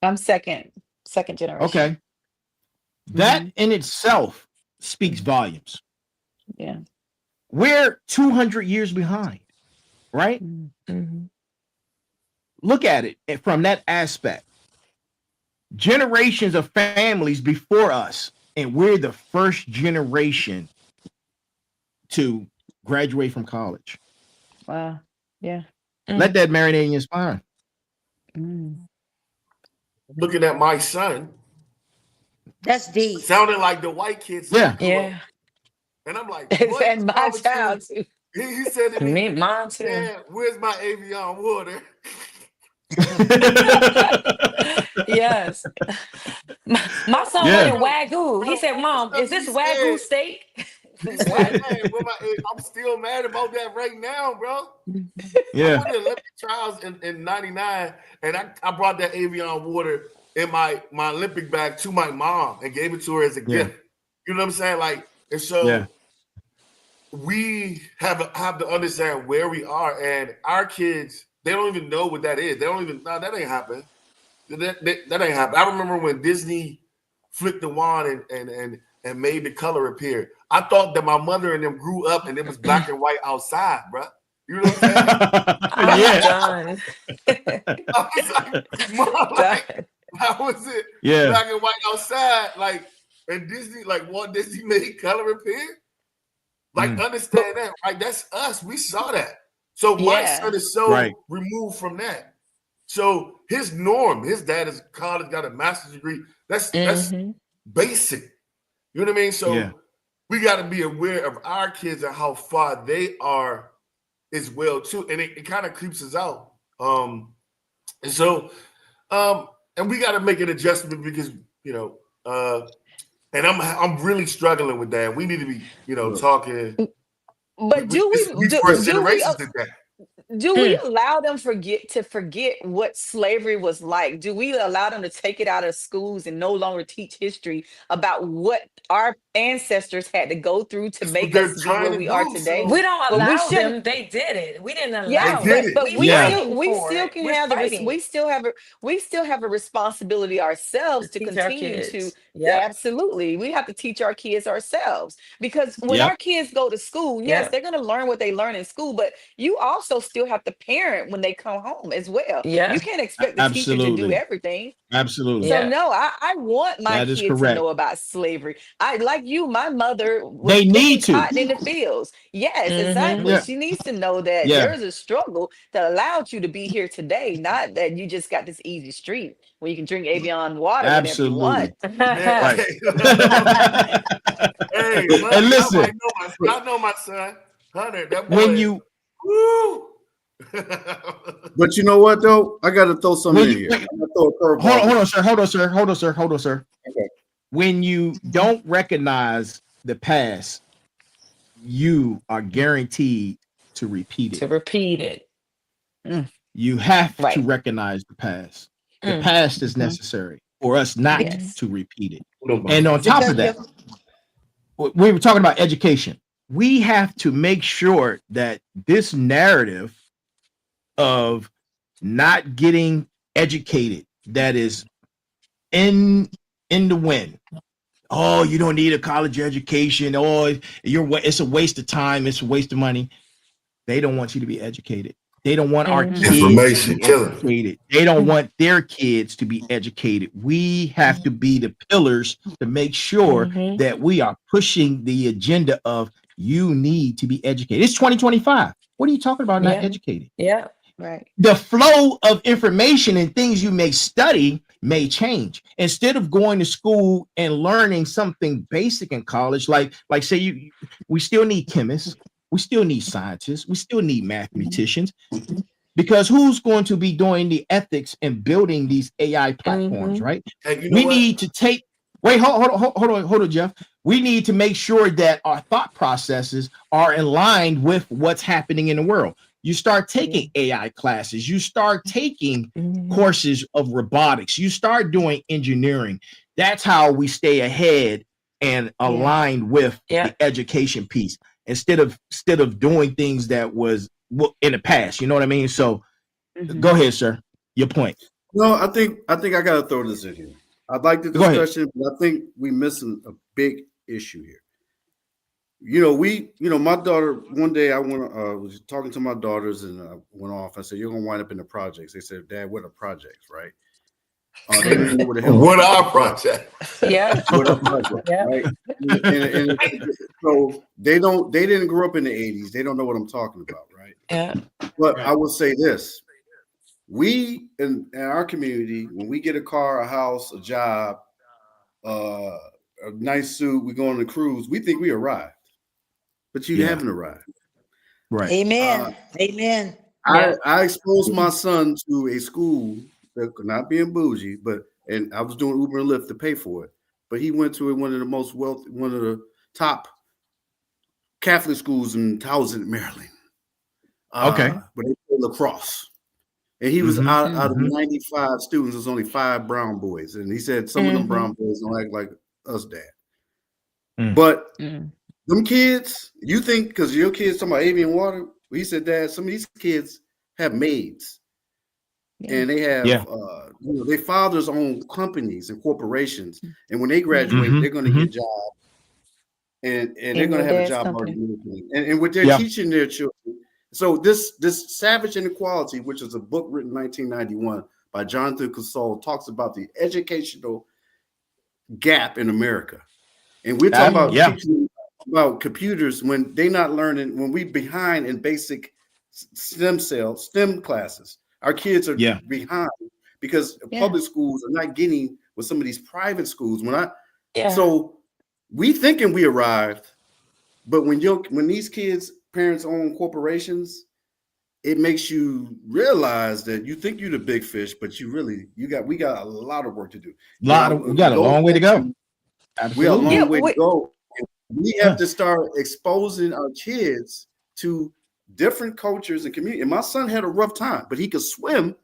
I'm second generation. Okay. That Hmm. in itself speaks volumes. Yeah. We're 200 years behind, right? Mm. Mm-hmm. Look at it from that aspect. Generations of families before us, and we're the first generation to graduate from college. Wow. Yeah. Let that marinate in your spine. Mm. looking at my son, That's deep. sounding like the white kids. Yeah. Yeah. And I'm like, what? And my College child student? too. He said to me, Me, mine too. "Yeah, where's my Avion water?" Yes. My son Yeah. wanted Wagyu. He said, Mom, is this Wagyu steak? He said, "Man, I'm still mad about that right now, bro." I Yeah. went to Olympic trials in '99, and I brought that Avion water in my Olympic bag to my mom and gave it to her as a gift. You know what I'm saying? Like, and so we have to understand where we are, and our kids, they don't even know what that is. They don't even, no, that ain't happen. That ain't happen. I remember when Disney flicked the wand and made the color appear. I thought that my mother and them grew up and it was black and white outside, bro. You know what I'm saying? I'm Yeah. done. I was like, Mom, like, how was it Yeah. black and white outside? Like, and Disney, like Walt Disney made color appear? Like, understand that, right? That's us. We saw that. So my Yeah. son is so Right. removed from that. So his norm, his dad is college, got a master's degree. That's Mhm. basic. You know what I mean? So Yeah. we got to be aware of our kids and how far they are as well too. And it kind of creeps us out. And so and we got to make an adjustment because, you know, and I'm really struggling with that. We need to be, you know, talking. But do These we first generations did that. do we allow them to forget what slavery was like? Do we allow them to take it out of schools and no longer teach history about what our ancestors had to go through to make they're us be where trying to we are do, today? so We don't But we allow shouldn't. them. They did it. We didn't Yes, allow they did it. it. but We fighting we for still it. can We're have fighting. we still have a responsibility ourselves to Teach our continue to. kids. Yep. Absolutely, we have to teach our kids ourselves, because when Yep. our kids go to school, yes, Yep. they're going to learn what they learn in school, but you also still have to parent when they come home as well. You Yep. can't expect the teacher to do Absolutely. everything. Absolutely. So Yeah. no, I want my That is kids to correct. know about slavery. I like you, my mother was They picking need to. cotton in the fields. Yes, exactly. Yeah. She needs to know that Yeah. there's a struggle that allowed you to be here today, not that you just got this easy street where you can drink Avion water whenever you want. Absolutely. Man, Right. hey, And honey, listen, I know my son. Hunter, that boy. when you Woo! But you know what though? I got to throw something when in you, here. I'm gonna throw a curveball. hold on, sir. Okay. When you don't recognize the past, you are guaranteed to repeat To it. repeat it. You have to Right. recognize the past. The Mm. past is necessary for us not Yes. to repeat it. Hold on, And Mama. on top of Because that, we were talking about education. We have to make sure that this narrative of not getting educated that is in the wind. Oh, you don't need a college education. Oh, it's a waste of time. It's a waste of money. They don't want you to be educated. They don't want our kids to Information be killer. educated. They don't want their kids to be educated. We have to be the pillars to make sure Mhm. that we are pushing the agenda of you need to be educated. It's 2025. What are you talking about? Not Yeah. educated. Yeah. Right. The flow of information and things you may study may change. Instead of going to school and learning something basic in college, like say we still need chemists, we still need scientists, we still need mathematicians, because who's going to be doing the ethics and building these AI platforms, right? Hey, you know We what? need to take hold on, Jeff. We need to make sure that our thought processes are in line with what's happening in the world. You start taking AI classes, you start taking courses of robotics, you start doing engineering. That's how we stay ahead and aligned with the education piece instead of doing things that was in the past. You know what I mean? So go ahead, sir. Your point. No, I think I got to throw this in here. I'd like the Go ahead. discussion, but I think we're missing a big issue here. My daughter, one day I was talking to my daughters and I went off. I said, "You're going to wind up in the projects." They said, "Dad, what are projects, right?" They didn't know what the hell. What our project? Yeah. What are projects, Yeah. right? And so they didn't grow up in the 80s. They don't know what I'm talking about, right? Yeah. But I will say this. We in our community, when we get a car, a house, a job, a nice suit, we go on the cruise, we think we arrived. But you haven't arrived. Right. Amen. Amen. I exposed my son to a school that could not being bougie, and I was doing Uber and Lyft to pay for it. But he went to one of the top Catholic schools in Towson, Maryland. Okay. But they play lacrosse. And he was out of 95 students, there's only 5 brown boys. And he said some of them brown boys don't act like us, Dad. But them kids, you think because your kids talking about avian water, he said, Dad, some of these kids have maids. And they have their fathers own companies and corporations. And when they graduate, they're going to get jobs. And they're going to have a job already. And what they're teaching their children. So this Savage Inequality, which is a book written in 1991 by Jonathan Kusol, talks about the educational gap in America. And we're talking about teaching about computers when they're not learning, when we're behind in basic STEM classes. Our kids are behind because public schools are not getting with some of these private schools. So we thinking we arrived, but when these kids' parents own corporations, it makes you realize that you think you're the big fish, but we got a lot of work to do. We got a long way to go. Absolutely. We got a long way to go. We have to start exposing our kids to different cultures and community. And my son had a rough time, but he could swim,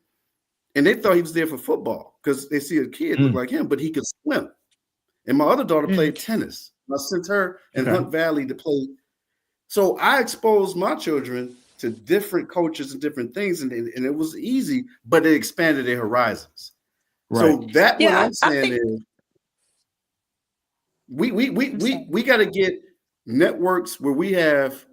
and they thought he was there for football because they see a kid look like him, but he could swim. And my other daughter played tennis. I sent her in Hunt Valley to play. So I exposed my children to different cultures and different things, and it was easy, but it expanded their horizons. Right. So that what I'm saying is we got to get networks where we have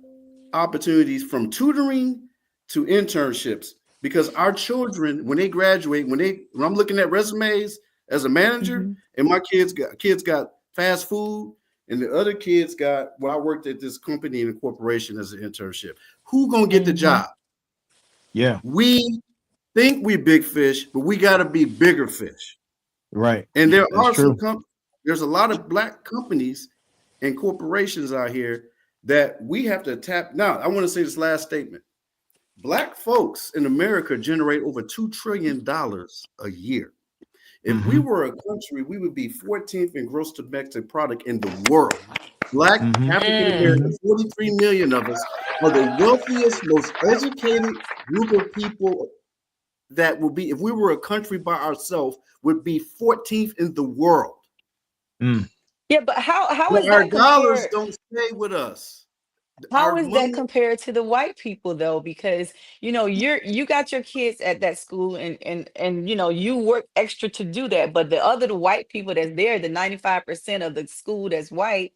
opportunities from tutoring to internships, because our children, when they graduate, when I'm looking at resumes as a manager, and my kids got fast food, and the other kids got, well, I worked at this company and a corporation as an internship. Who gonna get the job? Yeah. We think we big fish, but we got to be bigger fish. Right. And there are there's a lot of Black companies and corporations out here that we have to tap. Now, I want to say this last statement. Black folks in America generate over $2 trillion a year. If we were a country, we would be 14th in gross domestic product in the world. Black African Americans, 43 million of us, are the wealthiest, most educated group of people that will be, if we were a country by ourselves, would be 14th in the world. Yeah, but how is our that dollars don't stay with us? How is that compared to the white people though? Because you got your kids at that school and you work extra to do that, but the white people that's there, the 95% of the school that's white,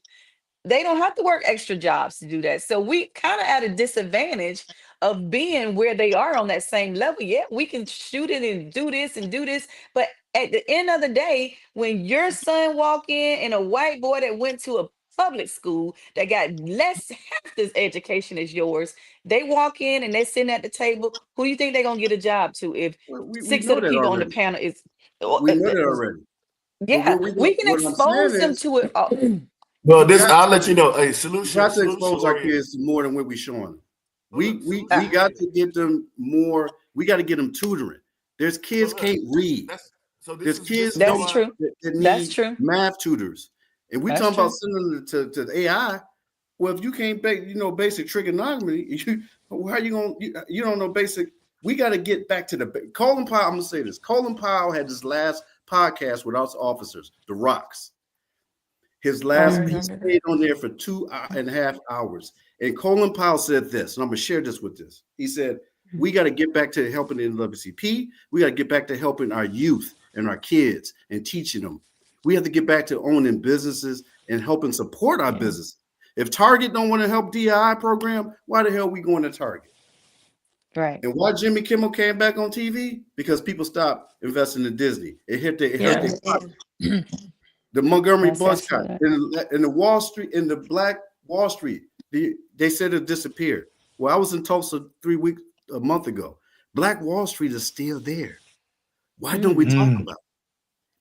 they don't have to work extra jobs to do that. So we kind of at a disadvantage of being where they are on that same level. Yeah, we can shoot it and do this, but at the end of the day, when your son walk in and a white boy that went to a public school that got half this education as yours, they walk in and they're sitting at the table, who do you think they're gonna get a job to if six of the people on the panel is we know that already. Yeah, we can expose them to it. Well, I'll let you know. Hey, solution. We got to expose our kids to more than what we're showing them. We got to get them more. We got to get them tutoring. There's kids can't read. There's kids that need math tutors. And we talking about sending them to the AI. Well, if you can't basic trigonometry, how you gonna you don't know basic. We got to get back to the Colin Powell. I'm gonna say this. Colin Powell had his last podcast with us officers, the Rocks. His last he stayed on there for 2.5 hours. And Colin Powell said this, and I'm gonna share this with this. He said, we got to get back to helping the NAACP. We got to get back to helping our youth and our kids and teaching them. We have to get back to owning businesses and helping support our business. If Target don't want to help DII program, why the hell are we going to Target? Right. And why Jimmy Kimmel came back on TV? Because people stopped investing in Disney. It hurt their the Montgomery bus cut in the Wall Street, in the Black Wall Street. They said it disappeared. Well, I was in Tulsa a month ago. Black Wall Street is still there. Why don't we talk about it?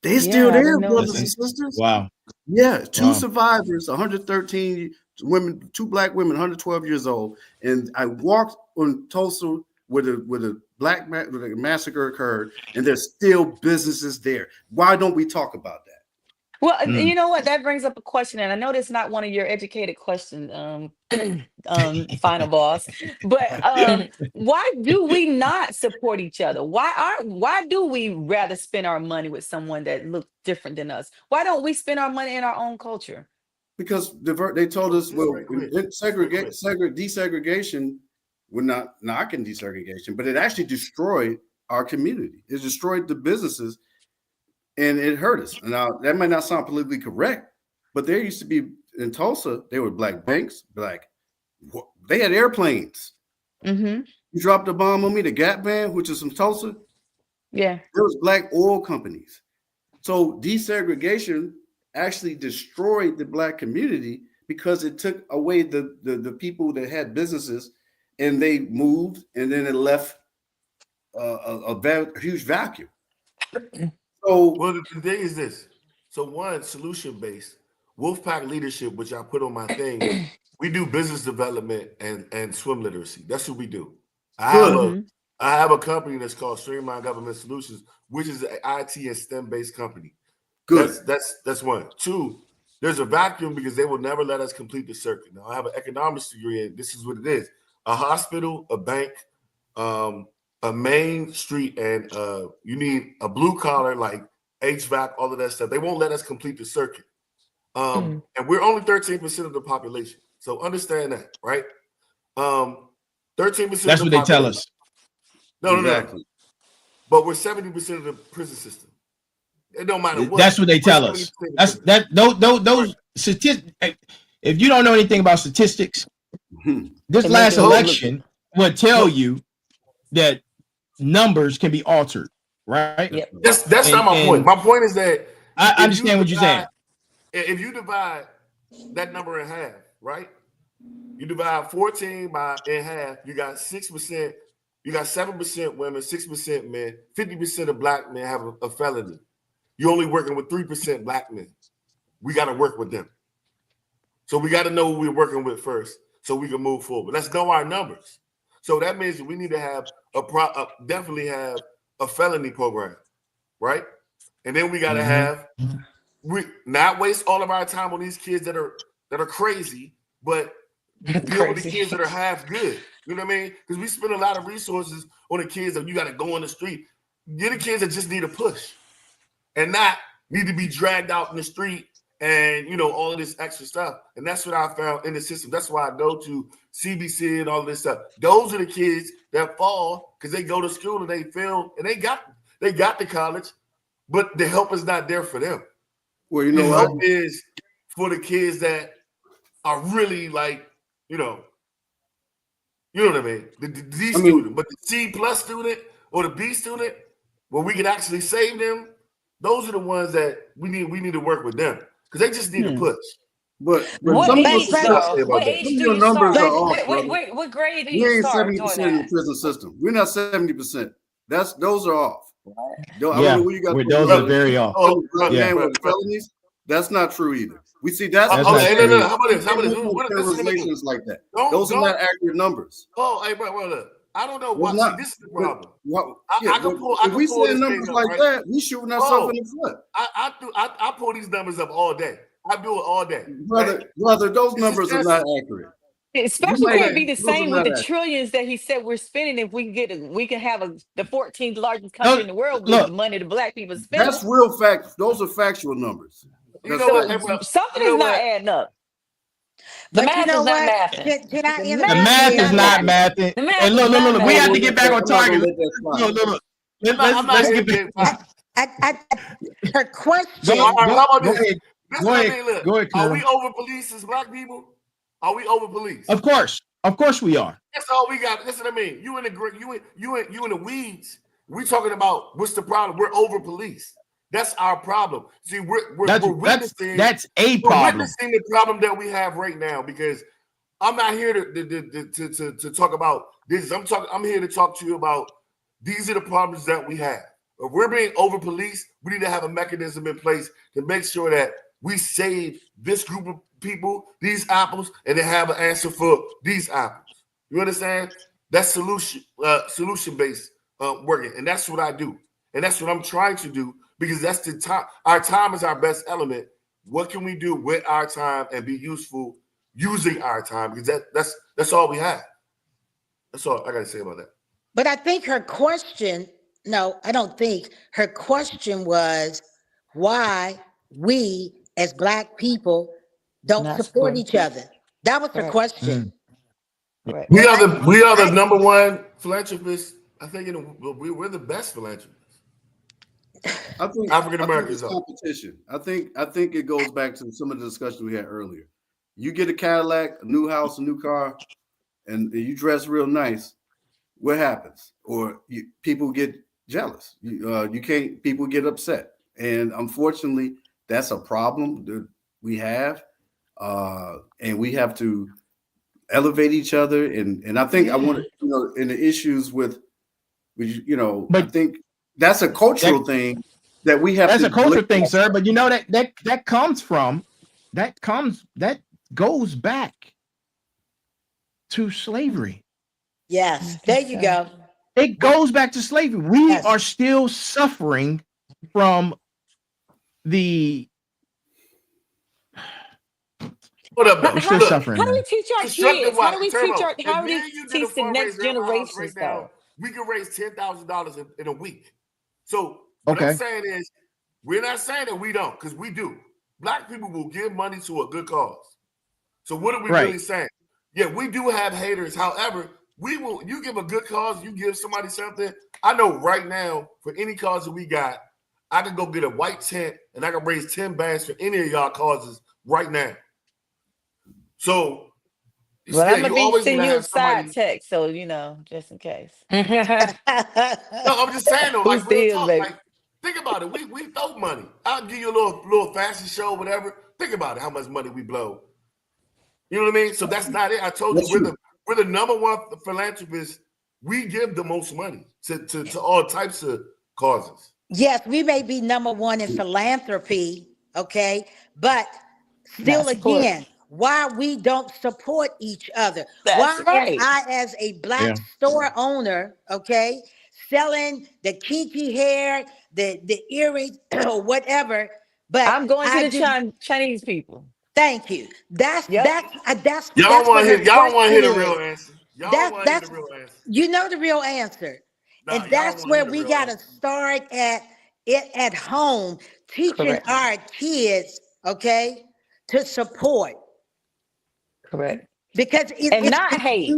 They're still there, brothers and sisters. Wow. Yeah, two survivors, 113 women, 2 Black women, 112 years old. And I walked on Tulsa where the Black massacre occurred, and there's still businesses there. Why don't we talk about that? Well, you know what? That brings up a question, and I know that's not one of your educated questions, final boss. But why do we not support each other? Why do we rather spend our money with someone that looks different than us? Why don't we spend our money in our own culture? Because they told us, desegregation. We're not knocking desegregation, but it actually destroyed our community. It destroyed the businesses. And it hurt us. Now, that might not sound politically correct, but there used to be in Tulsa, there were Black banks, they had airplanes. You dropped a bomb on me, the Gap Band, which is from Tulsa. Yeah. There was Black oil companies. So desegregation actually destroyed the Black community because it took away the people that had businesses, and they moved, and then it left a huge vacuum. So, well, the thing is this. So, one, solution-based. Wolfpack leadership, which I put on my thing, we do business development and swim literacy. That's what we do. I have a company that's called Streamline Government Solutions, which is an IT and STEM-based company. Good. That's one. Two, there's a vacuum because they will never let us complete the circuit. Now, I have an economics degree, and this is what it is. a hospital, a bank, a main street, and you need a blue collar like HVAC, all of that stuff. They won't let us complete the circuit. And we're only 13% of the population. So understand that, right? 13% That's of the what they population. tell us. No. But we're 70% of the prison system. It don't matter what. That's what they tell us. Those statistics. If you don't know anything about statistics, this last election would tell you that numbers can be altered, right? Yep. That's not my point. My point is that I understand what you're saying. If you divide that number in half, right? You divide 14 in half, you got 6%, you got 7% women, 6% men, 50% of black men have a felony. You're only working with 3% black men. We got to work with them. So we got to know who we're working with first so we can move forward. Let's know our numbers. So that means we need to have definitely have a felony program, right? And then we got to have not waste all of our time on these kids that are crazy, but deal with the kids that are half good. You know what I mean? Because we spend a lot of resources on the kids that you got to go on the street. Get the kids that just need a push and not need to be dragged out in the street and, all of this extra stuff. And that's what I found in the system. That's why I go to CBC and all of this stuff. Those are the kids that fall because they go to school and they fail and they got to college, but the help is not there for them. Well, the help is for the kids that are really like, you know what I mean? The D student, but the C plus student or the B student, where we can actually save them, those are the ones that we need to work with them because they just need a push. But what age though? What age do you start? What grade do you start doing that? 70% in the prison system. We're not 70%. Those are off. Those are very off. Felonies. That's not true either. We see that's How about this? Relations like that. Those are not accurate numbers. Oh, hey, bro, look. I don't know why. See, this is the problem. If we say numbers like that, we shooting ourselves in the foot. I pull these numbers up all day. I do it all day. Brother, those numbers are not accurate. Especially can't be the same with the trillions that he said we're spending. If we can have the 14th largest country in the world with the money the black people spend. That's real facts. Those are factual numbers. Something is not adding up. The math is not mathing. The math is not mathing. And look. We have to get back on target. Look. Let's get back. Her question. Go ahead. Are we over police as black people? Are we over police? Of course we are. That's all we got. That's what I mean. You in the weeds. We talking about what's the problem? We're over police. That's our problem. See, we're witnessing. That's a problem. We're witnessing the problem that we have right now because I'm not here to talk about this. I'm here to talk to you about these are the problems that we have. If we're being over policed, we need to have a mechanism in place to make sure that we save this group of people, these apples, and then have an answer for these apples. You understand? That's solution-based working, and that's what I do, and that's what I'm trying to do because that's the time. Our time is our best element. What can we do with our time and be useful using our time? Because that's all we have. That's all I got to say about that. But I think her question. No, I don't think her question was why we as black people don't support each other. That was her question. Right. We are the number one philanthropists. I think we're the best philanthropists. I think African Americans are competition. I think it goes back to some of the discussion we had earlier. You get a Cadillac, a new house, a new car, and you dress real nice. What happens? Or people get jealous. People get upset, and unfortunately, that's a problem that we have, and we have to elevate each other. And I think I want to, in the issues with but I think that's a cultural thing that we have. That's a cultural thing, sir. But that goes back to slavery. Yes, there you go. It goes back to slavery. We are still suffering from the Hold up, We're though. still Look, suffering, How do we man. teach our constructive kids? How do wise, we teach Turbo, our if how do me we and you did a teach the next fundraiser at my house right generations now, though? we can raise $10,000 in a week. So what I'm Okay. saying is, we're not saying that we don't, because we do. Black people will give money to a good cause. So what are we Right. really saying? Yeah, we do have haters. However, you give a good cause, you give somebody something. I know right now, for any cause that we got, I can go get a white tent and I can raise 10 bands for any of y'all causes right now. So Well, yeah, I'm gonna you be always want sending to you a have side somebody. text, so just in case. No, I'm just saying though, Who like real steals, talk, baby? like think about it. We throw money. I'll give you a little fashion show, whatever. Think about it, how much money we blow. You know what I mean? So that's not it. I told you we're the number one philanthropist. We give the most money to all types of causes. Yes, we may be number one in philanthropy, okay? But Not still support. again, why we don't support each other? That's Why am right. I, as a black Yeah. store owner, okay, selling the kinky hair, the earrings, or whatever, but I'm going to I the do. Chinese people. Thank you. That's Yep. that's uh, that's Y'all that's want what to my hear? Y'all don't want to question hear the real is. answer. Y'all don't That's want to hear that's the real answer. you know the real answer. Nah, And y'all don't that's want to hear where the we real got to answer. start at it at home, teaching Correct. our kids, okay, to support. Correct. Because And not hate.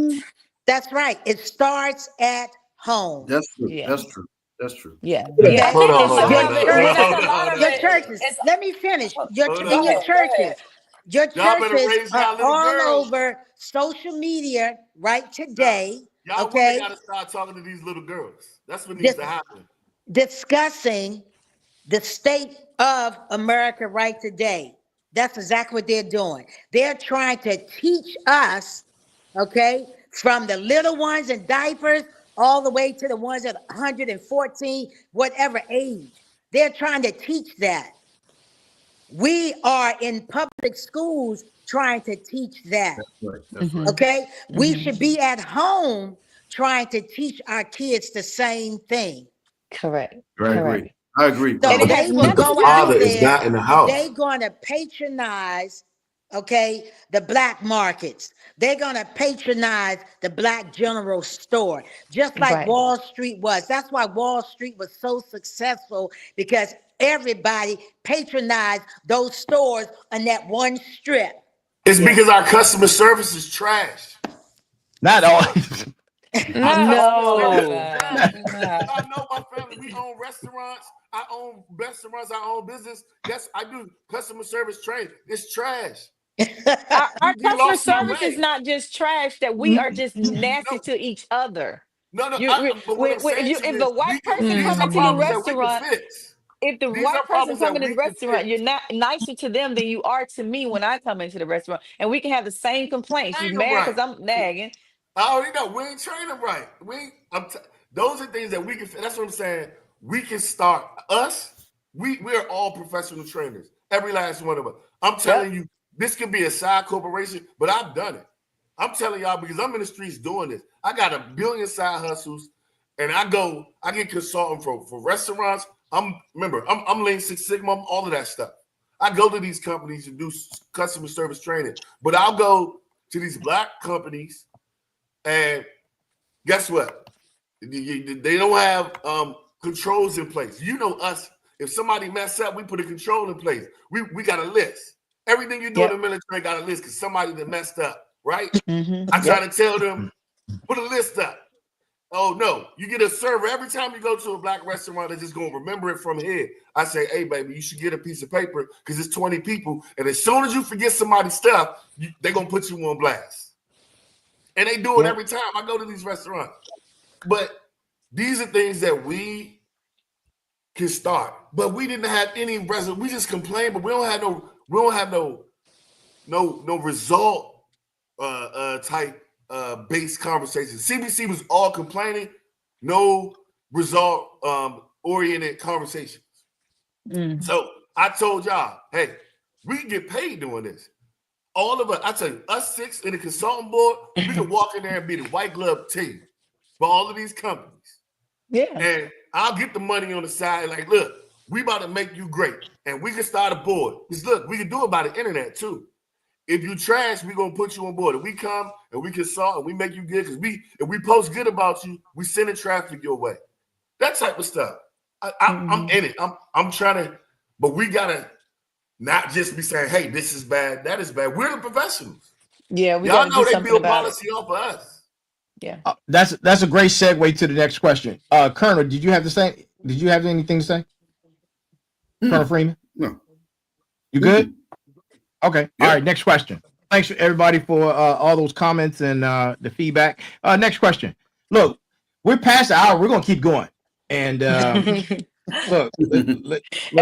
that's right. It starts at home. That's true. Yeah. That's true. That's true. Yeah. Yeah, I Okay? Hold think on, a hold on, lot Your hold of on, it, hold I on, think churches, a hold on, lot hold of on. your it churches, is let me finish. Hold In go your on. ahead, go ahead. churches, your Y'all better churches raise are y'all little all girls. over social media right Nah, today, y'all women okay, got to start talking to these little girls. That's what needs dis- to happen. discussing the state of America right today. That's exactly what they're doing. They're trying to teach us, okay, from the little ones in diapers all the way to the ones at 114, whatever age. They're trying to teach that. We are in public schools trying to teach that, Right. That's right. okay? We Mm-hmm. should be at home trying to teach our kids the same thing. Correct. I agree. Correct. I agree, So And it Pablo. has they will nothing to go do out Father is there not in the and house. they're going to patronize, okay, the black markets. They're going to patronize the black general store, just like right. Wall Street was. That's why Wall Street was so successful, because everybody patronized those stores on that one strip. It's Yeah. because our customer service is trash. Not all. Our Not customer all service of is No. that. trash. If I know my family, we own restaurants. I own restaurants. I own business. Yes, I do customer service training. It's trash. Our We customer lost our service is way. not just trash, that we are just No, nasty to each other. no. But But what I'm if saying you to if you the is, white person these come are into the problems that we can restaurant, fix. if the These white are person problems come that in the we can restaurant, you're fix. not nicer to them than you are to me when I come into the restaurant, and we can have the same complaints. You Train them mad right. because I'm nagging? I already know we ain't training them right. Those are things that we can. That's what I'm saying. We can start us. We're all professional trainers. Every last one of us. I'm Yep. telling you, this could be a side corporation, but I've done it. I'm telling y'all because I'm in the streets doing this. I got a billion side hustles, and I get consulting for restaurants. I'm Lean Six Sigma, all of that stuff. I go to these companies and do customer service training, but I'll go to these black companies, and guess what? They don't have controls in place. You know us. If somebody mess up, we put a control in place. We got a list. Everything you do in the Yep. military got a list because somebody that messed up, right? Mm-hmm. I try Yep. to tell them, put a list up. Oh no, you get a server every time you go to a black restaurant. They're just gonna remember it from here. I say, hey baby, you should get a piece of paper because it's 20 people, and as soon as you forget somebody's stuff, they're gonna put you on blast. And they do it Yep. every time I go to these restaurants. But these are things that we can start. But we didn't have any result. We just complain, but we don't have no result type based conversation. CBC was all complaining, no result oriented conversations. Mm. So I told y'all, hey, we can get paid doing this. All of us, I tell you, us six in the consultant board, we can walk in there and be the white glove team for all of these companies. Yeah. And I'll get the money on the side. Like, look, we about to make you great. And we can start a board. Because look, we can do it by the internet too. if you trash, we're gonna put you on board. If we come and we consult and we make you good, because if we post good about you, we sending traffic your way. That type of stuff. I'm in it. I'm trying to, but we gotta not just be saying, hey, this is bad, that is bad. We're the professionals. Yeah, we y'all got to know do they something build about policy off of us. it. Yeah. That's a great segue to the next question. Colonel, did you have anything to say? Colonel Freeman? No. You good? Okay. Yep. All right. Next question. Thanks for everybody for all those comments and the feedback. Next question. Look, we're past the hour. We're gonna keep going. And look, And we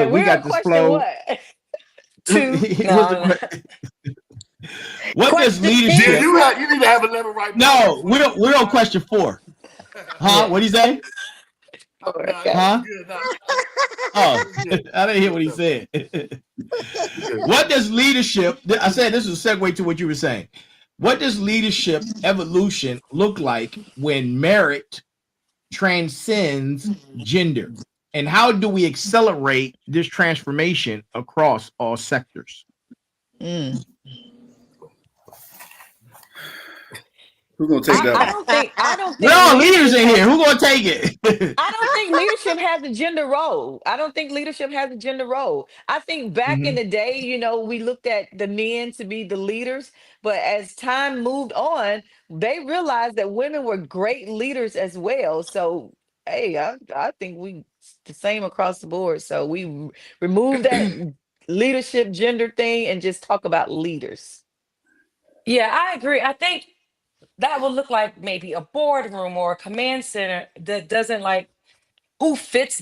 we're got on this question flow. what? Two. What does Question leadership? ten. You need to have a level right. No, we're on question 4. Huh? Yeah. What do you say? Huh? Oh, I didn't hear what he said. What does leadership? I said this is a segue to what you were saying. What does leadership evolution look like when merit transcends gender? And how do we accelerate this transformation across all sectors? Who's gonna take that? I don't think We're all leaders in leadership here. Who's gonna take it? I don't think leadership has a gender role. I don't think leadership has a gender role. I think back in the day, we looked at the men to be the leaders, but as time moved on, they realized that women were great leaders as well. So, hey, I think we the same across the board. So we remove that leadership gender thing and just talk about leaders. Yeah, I agree. I think that would look like maybe a boardroom or a command center that doesn't say who fits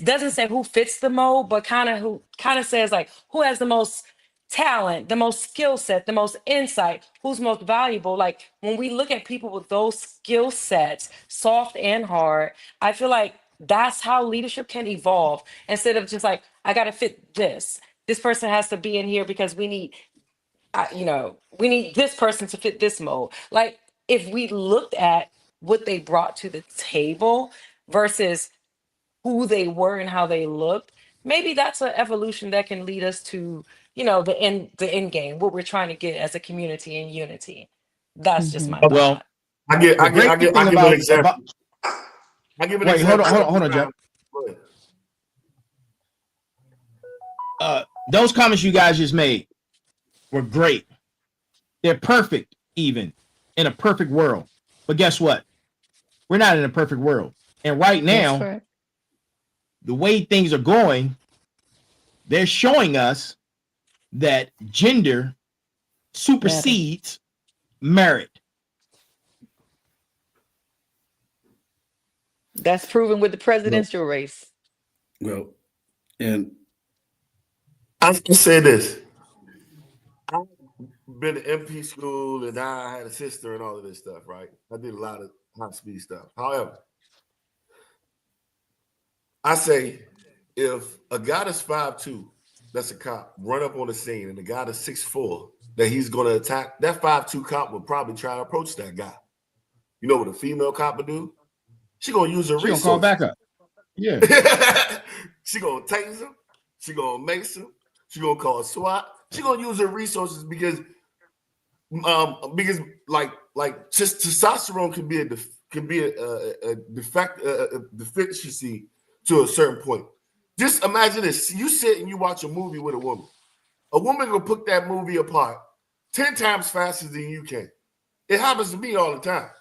the mold, but kind of says like who has the most talent, the most skill set, the most insight, who's most valuable. Like when we look at people with those skill sets, soft and hard, I feel like that's how leadership can evolve instead of just like, I got to fit this. This person has to be in here because we need this person to fit this mold. Like if we looked at what they brought to the table versus who they were and how they looked, maybe that's an evolution that can lead us to, the end game, what we're trying to get as a community and unity. That's just my Well, thought. I give an example. Wait, hold on, Jeff. Those comments you guys just made were great. They're perfect, even in a perfect world. But guess what? We're not in a perfect world. And right now, the way things are going, they're showing us that gender supersedes merit. That's proven with the presidential race. Well, and I can say this. I've been to MP school and I had a sister and all of this stuff, right? I did a lot of high speed stuff. However, I say if a guy that's 5'2", that's a cop, run up on the scene and the guy that's 6'4", that he's going to attack, that 5'2" cop would probably try to approach that guy. You know what a female cop would do? She going to use her resources. She going to call back up. Yeah. She going to tase him. She going to mace him. She going to call SWAT. She going to use her resources because like just testosterone can be a deficiency to a certain point. Just imagine this. You sit and you watch a movie with a woman. A woman will put that movie apart 10 times faster than you can. It happens to me all the time.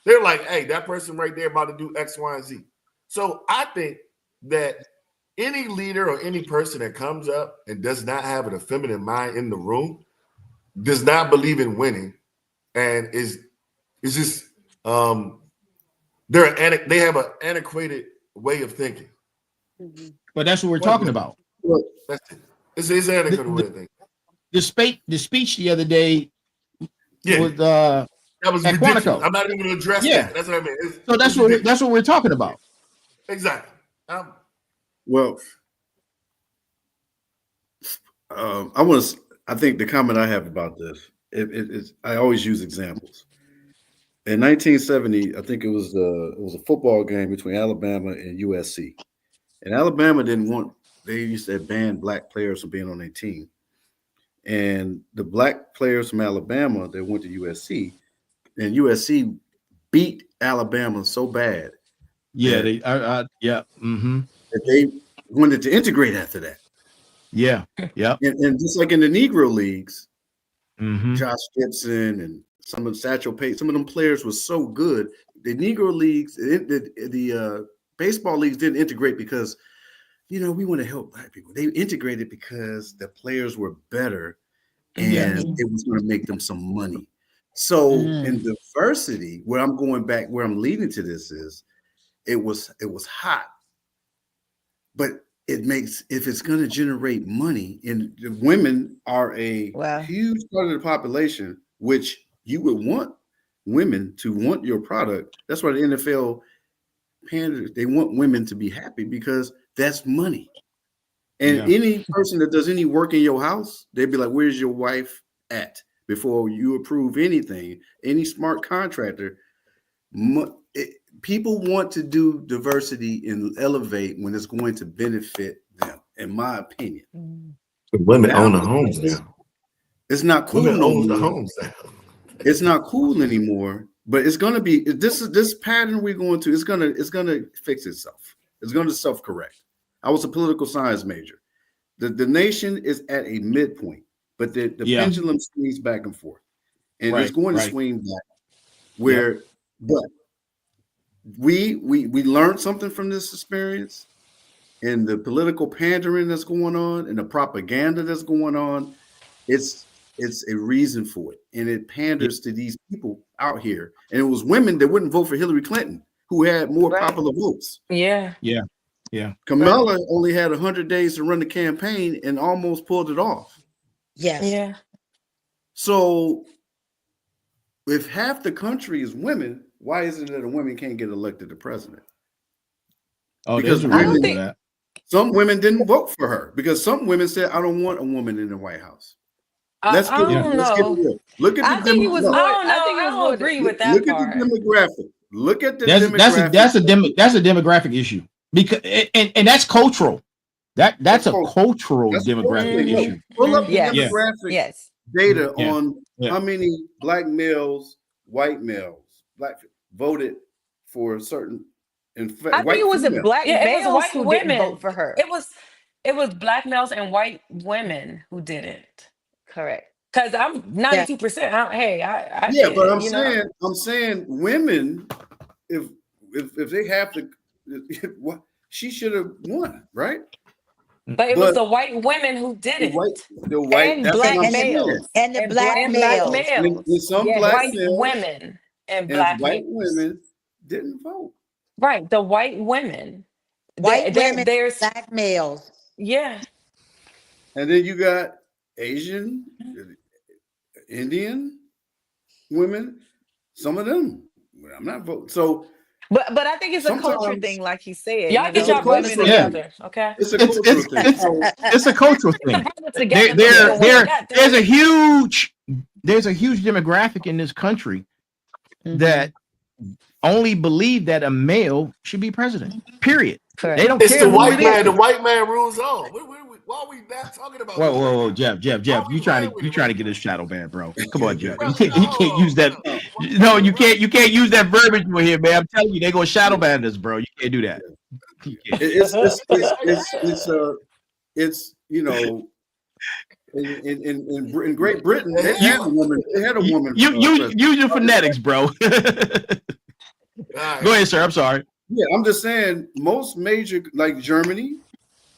They're like, hey, that person right there about to do X, Y, and Z. So I think that any leader or any person that comes up and does not have an feminine mind in the room, does not believe in winning, and is just they have an antiquated way of thinking. But that's what we're talking about. It's an antiquated way of thinking. The speech the other day was that was at ridiculous. Quantico. I'm not even going to address that. That's what I mean. So that's what we're talking about. Exactly. I think the comment I have about this, I always use examples. In 1970, I think it was a football game between Alabama and USC, and Alabama they used to ban black players from being on their team, and the black players from Alabama that went to USC, and USC beat Alabama so bad. Yeah, that, Mm-hmm. that they wanted to integrate after that. Yeah. Yep. And just like in the Negro leagues, Mm-hmm. Josh Gibson and some of Satchel Paige, some of them players were so good. The Negro leagues, the baseball leagues didn't integrate because, we want to help black people. They integrated because the players were better and it was going to make them some money. So in diversity, where I'm leading to this is, it was hot, but it makes, if it's going to generate money, and women are a huge part of the population, which you would want women to want your product. That's why the NFL panders. They want women to be happy because that's money. And any person that does any work in your house, they'd be like, where's your wife at? Before you approve anything, any smart contractor, people want to do diversity and elevate when it's going to benefit them, in my opinion. Women own the homes now. It's not cool Women no own the more. homes now. It's not cool anymore, but it's gonna be this pattern we're going to, it's gonna fix itself. It's gonna self-correct. I was a political science major. The nation is at a midpoint, but the pendulum swings back and forth. And it's going to swing back where, but we learned something from this experience, and the political pandering that's going on and the propaganda that's going on. It's a reason for it, and it panders to these people out here. And it was women that wouldn't vote for Hillary Clinton who had more popular votes. Yeah. Kamala only had 100 days to run the campaign and almost pulled it off. Yes. Yeah. So if half the country is women, why is it that a woman can't get elected to president? Oh, because some women didn't vote for her, because some women said, I don't want a woman in the White House. Let's get it. Look at the demographic. I don't agree with that. Look at the demographic. Look at the demographic. That's a demographic issue, because and that's cultural. That's a cultural demographic issue. Pull up the demographic data on how many black males, white males, voted for certain. I think it wasn't black males who didn't vote for her. It was black males and white women who did it. Correct. Because I'm 92%. But I'm saying women, if they have to, she should have won, right? But it was the white women who did it. The white and black males. And the black males. And some black males, women and black white women didn't vote. Right, the white women. There's black males. Yeah. And then you got Asian, Indian women, some of them. I'm not voting. So but I think it's a culture thing, like he said. Y'all get your women together, okay? It's a cultural thing. It's a cultural thing. There's a huge demographic in this country that only believe that a male should be president. Period. Correct. They don't It's care. the white man. The white man rules on. Why are we not talking about? Whoa, Jeff, you trying to get his shadow banned, bro? Come on, Jeff. You can't use that. No, you can't use that verbiage for here, man. I'm telling you, they're gonna shadow ban us, bro. You can't do that. In Great Britain, they had a woman. You use your phonetics, bro. Go ahead, sir. I'm sorry. Yeah, I'm just saying most major, like Germany,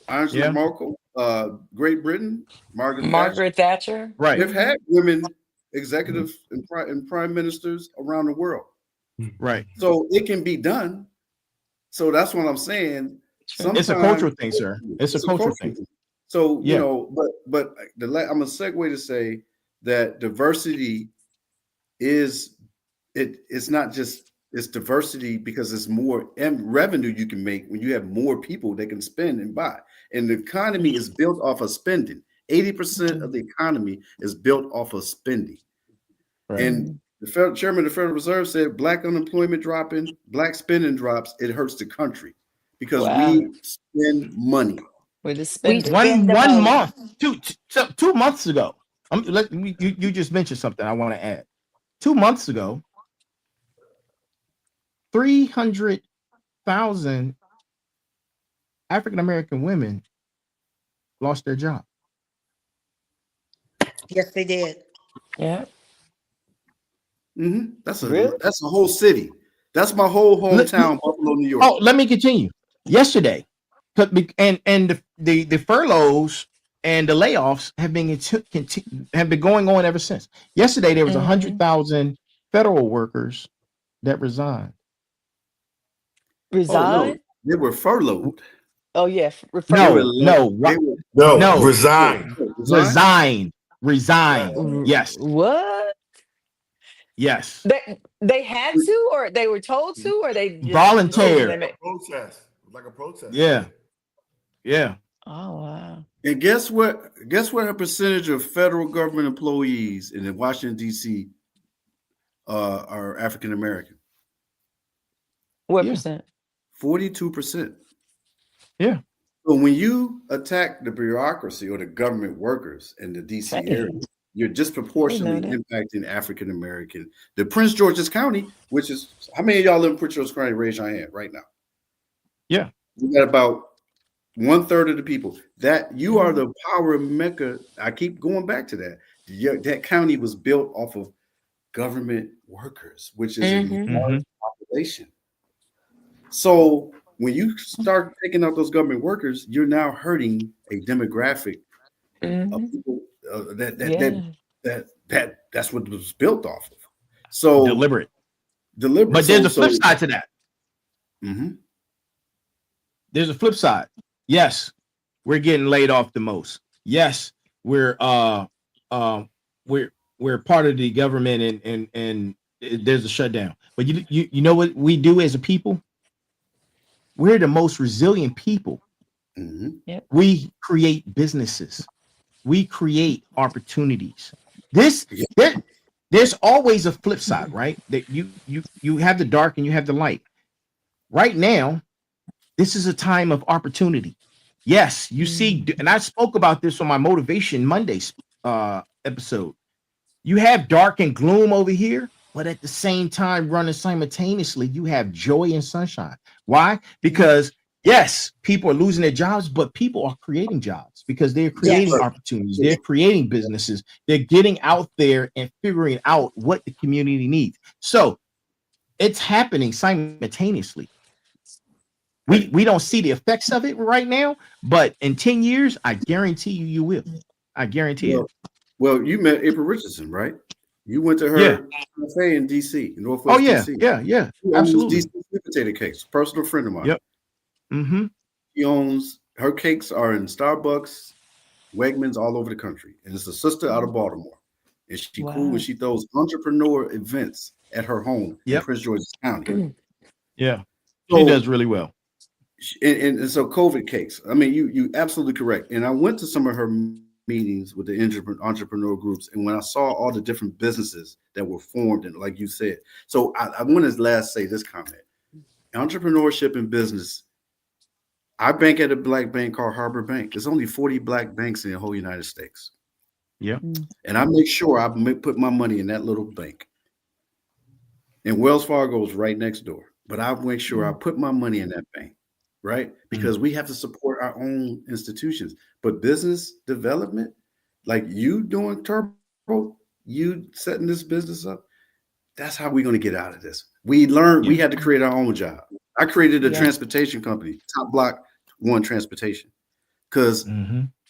Angela Merkel, Great Britain, Margaret Thatcher. Right. They've had women executives and prime ministers around the world. Right. So it can be done. So that's what I'm saying. It's a cultural thing, sir. It's a cultural thing. So, but I'm a segue to say that diversity it's not just, it's diversity because it's more revenue you can make when you have more people that can spend and buy. And the economy is built off of spending. 80% of the economy is built off of spending. Right. And the chairman of the Federal Reserve said, black unemployment dropping, black spending drops, it hurts the country because we spend money. We're just spending. One month, 2 months ago, You just mentioned something I want to add. 2 months ago, 300,000 African American women lost their job. Yes, they did. Yeah. Mm-hmm. That's Really? a whole city. That's my whole hometown, Buffalo, New York. Oh, let me continue. Yesterday, and the furloughs and the layoffs have been going on ever since. Yesterday, there was 100,000 federal workers that resigned. Oh no, Resign? they were furloughed. Oh yeah, No, resign. resign. Yes, What? yes. They had to, or they were told to, or they just Volunteer. decision they made? Protest. Like a protest. Yeah. Yeah. Oh wow. And guess what? Guess what? A percentage of federal government employees in Washington D.C. Are African American. What Yeah. percent? 42%. Yeah. So when you attack the bureaucracy or the government workers in the D.C. area, you're disproportionately impacting African American. The Prince George's County, which is how many of y'all live in Prince George's County? Raise your hand right now. Yeah. We got about 1/3 of the people. That you are the power mecca. I keep going back to that. That county was built off of government workers, which is a large population. So when you start taking out those government workers, you're now hurting a demographic of people that's what it was built off of. So Deliberate. But there's a flip side to that. Mm-hmm. There's a flip side. Yes, we're getting laid off the most. Yes, we're part of the government and there's a shutdown. But you know what we do as a people? We're the most resilient people. Mm-hmm. Yep. We create businesses. We create opportunities. There's always a flip side, right? That you have the dark and you have the light. Right now, this is a time of opportunity. Yes, you see, and I spoke about this on my Motivation Mondays episode. You have dark and gloom over here, but at the same time, running simultaneously, you have joy and sunshine. Why? Because yes, people are losing their jobs, but people are creating jobs because they're creating opportunities. They're creating businesses. They're getting out there and figuring out what the community needs. So it's happening simultaneously. We don't see the effects of it right now, but in 10 years, I guarantee you will. I guarantee it. Well, you met April Richardson, right? You went to her cafe in DC, Northwest DC. Yeah, She absolutely. owns DC sweet potato cakes, personal friend of mine. Yep. Mm-hmm. She owns, her cakes are in Starbucks, Wegmans, all over the country. And it's a sister out of Baltimore. And she cool when she throws entrepreneur events at her home in Prince George's County. Yeah, she does really well. And so COVID cakes. I mean, you absolutely correct. And I went to some of her meetings with the entrepreneur groups, and when I saw all the different businesses that were formed, and like you said, so I want to say this comment: entrepreneurship and business. I bank at a black bank called Harbor Bank. There's only 40 black banks in the whole United States. Yeah, and I make sure I put my money in that little bank. And Wells Fargo is right next door, but I make sure I put my money in that bank. Right? Because we have to support our own institutions. But business development, like you doing Turbo, you setting this business up, that's how we're going to get out of this. We learned we had to create our own job. I created a transportation company, Top Block One Transportation, because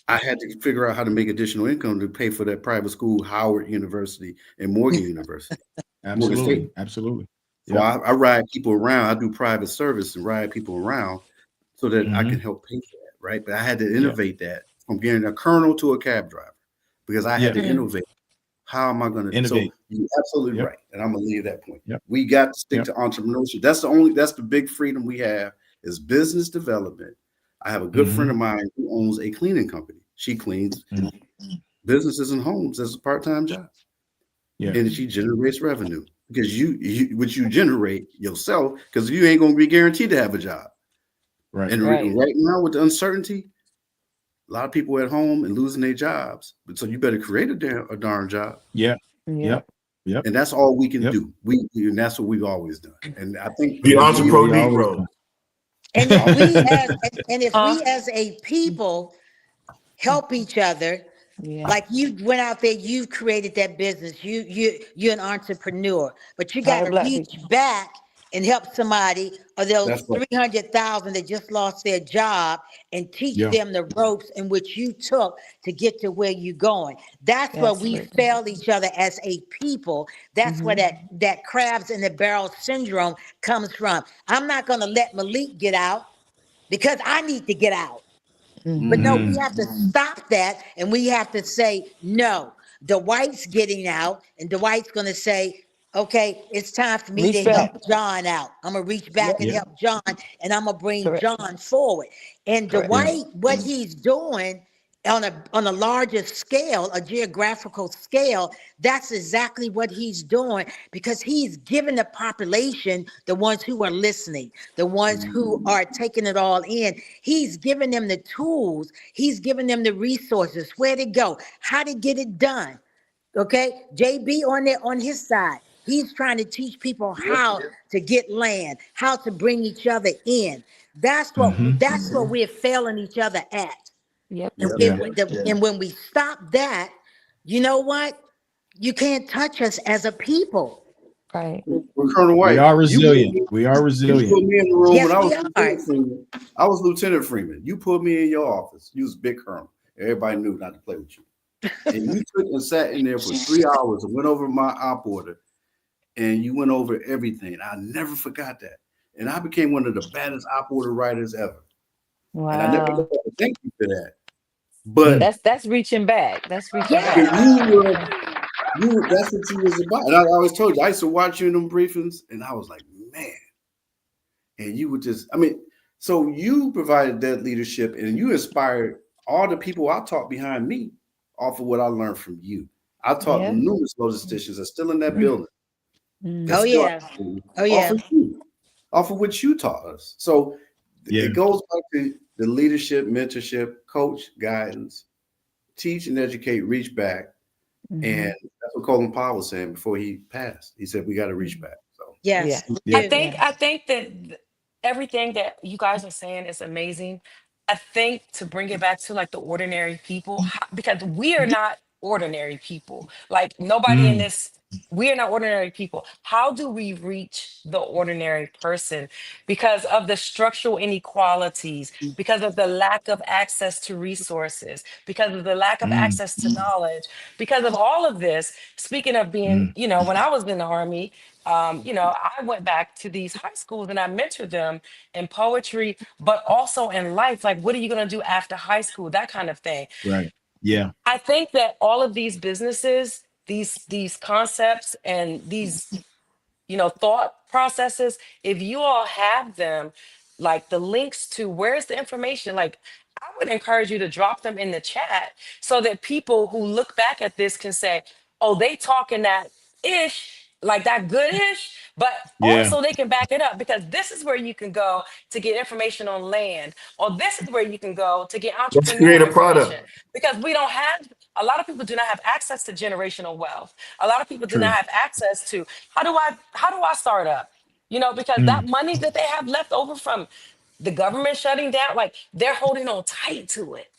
I had to figure out how to make additional income to pay for that private school, Howard University and Morgan University. Absolutely. Absolutely. So I ride people around. I do private service and ride people around so that I can help pay for that, right? But I had to innovate that from getting a colonel to a cab driver because I had to innovate. How am I going to innovate? So you're absolutely right. And I'm going to leave that point. We got to stick to entrepreneurship. That's the big freedom we have is business development. I have a good friend of mine who owns a cleaning company. She cleans businesses and homes as a part-time job. Yeah. And she generates revenue because which you generate yourself because you ain't going to be guaranteed to have a job. Right. And right now with the uncertainty, A lot of people at home and losing their jobs. So you better create a darn job. Yeah. Yeah. Yep. And that's all we can do. And that's what we've always done. And I think The entrepreneur Negro. And if we as a people help each other, like you went out there, you've created that business, you're an entrepreneur, but you got to reach back and help somebody, or those 300,000 that just lost their job, and teach them the ropes in which you took to get to where you're going. That's where we fail each other as a people. That's where that crabs in the barrel syndrome comes from. I'm not going to let Malik get out because I need to get out. But no, we have to stop that, and we have to say, no, Dwight's getting out, and Dwight's going to say, okay, it's time for me to help John out. I'm going to reach back and help John, and I'm going to bring John forward. And Dwight, what he's doing on a larger scale, a geographical scale, that's exactly what he's doing, because he's giving the population, the ones who are listening, the ones who are taking it all in, he's giving them the tools, he's giving them the resources, where to go, how to get it done. Okay, JB on his side, he's trying to teach people how to get land, how to bring each other in. That's what we're failing each other at. And when we stop that, you know what? You can't touch us as a people. Right. Well, Colonel White, we are resilient. We are resilient. You put me in the room Yes, when I was Lieutenant Freeman. You put me in your office. You was Big Colonel. Everybody knew not to play with you. And you took and sat in there for 3 hours and went over my op order, and you went over everything. I never forgot that. And I became one of the baddest op order writers ever. Wow. And I never got to thank you for that. But That's reaching back. That's reaching back. That's what you was about. And I always told you, I used to watch you in them briefings, and I was like, man. And you would just, so you provided that leadership, and you inspired all the people I taught behind me off of what I learned from you. I taught numerous logisticians are still in that building. Off of what you taught us. So it goes back to the leadership, mentorship, coach, guidance, teach and educate, reach back. And that's what Colin Powell was saying before he passed. He said we got to reach back. So I think that everything that you guys are saying is amazing. I think to bring it back to like the ordinary people, because we are not ordinary people. Like nobody in this, we are not ordinary people. How do we reach the ordinary person? Because of the structural inequalities, because of the lack of access to resources, because of the lack of access to knowledge, because of all of this. Speaking of being, when I was in the Army, I went back to these high schools and I mentored them in poetry, but also in life. Like, what are you going to do after high school? That kind of thing. Right. Yeah. I think that all of these businesses, these concepts and these, thought processes, if you all have them, like the links to where's the information, like I would encourage you to drop them in the chat so that people who look back at this can say, oh, they talking that ish, like that good-ish, but also they can back it up, because this is where you can go to get information on land, or this is where you can go to get entrepreneurial create a product. information. Because we don't have, a lot of people do not have access to generational wealth. A lot of people do not have access to how do I start up? Because that money that they have left over from the government shutting down, like they're holding on tight to it.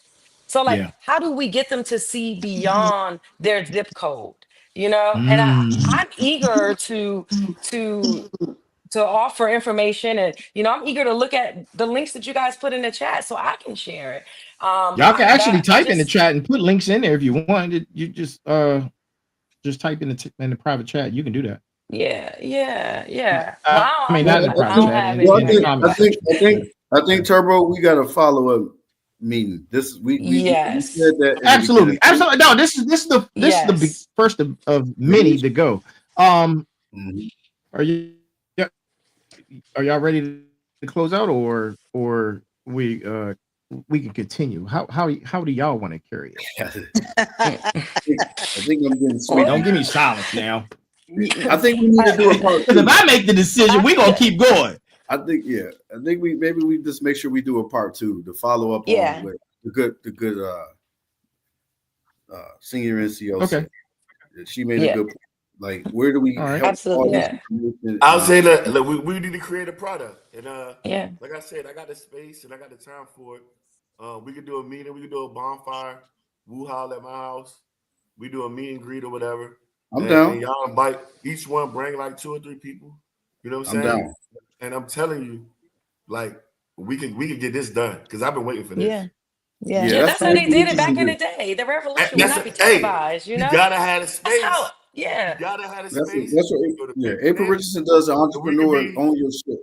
So like, how do we get them to see beyond their zip code? And I'm eager to offer information, and I'm eager to look at the links that you guys put in the chat so I can share it. Y'all can actually type in the chat and put links in there if you want. You just type in the private chat. You can do that. Yeah. Not in the private chat. I think Turbo, we got a follow-up meeting. We said that absolutely. No, this is the first of many to go. Are y'all ready to close out, or we can continue? How do y'all want to carry it? I think I'm getting sweet. Don't give me silence now. I think we need to do a part 2. If I make the decision, we're gonna keep going. I think we just make sure we do a part 2 to follow up on the good senior NCO Okay. said. She made Yeah. a good point. Like, where do we All right. help Absolutely, all this yeah. information? I'll say that look, we need to create a product, and Yeah. like I said, I got the space and I got the time for it. We could do a meeting, we could do a bonfire, woo-howl at my house. We do a meet and greet or whatever. I'm and down. y'all invite each one, bring like 2 or 3 people. You know what I'm I'm saying? down. And I'm telling you, like we can get this done because I've been waiting for this. Yeah. Yeah, Yeah, that's how they probably did what it you back can in do. the day. The And revolution would that's not be hey, televised, you you know? gotta have the That's space. how, yeah. You gotta have the That's space. what Go to yeah. big April event, Richardson does the so we can entrepreneur be own your shit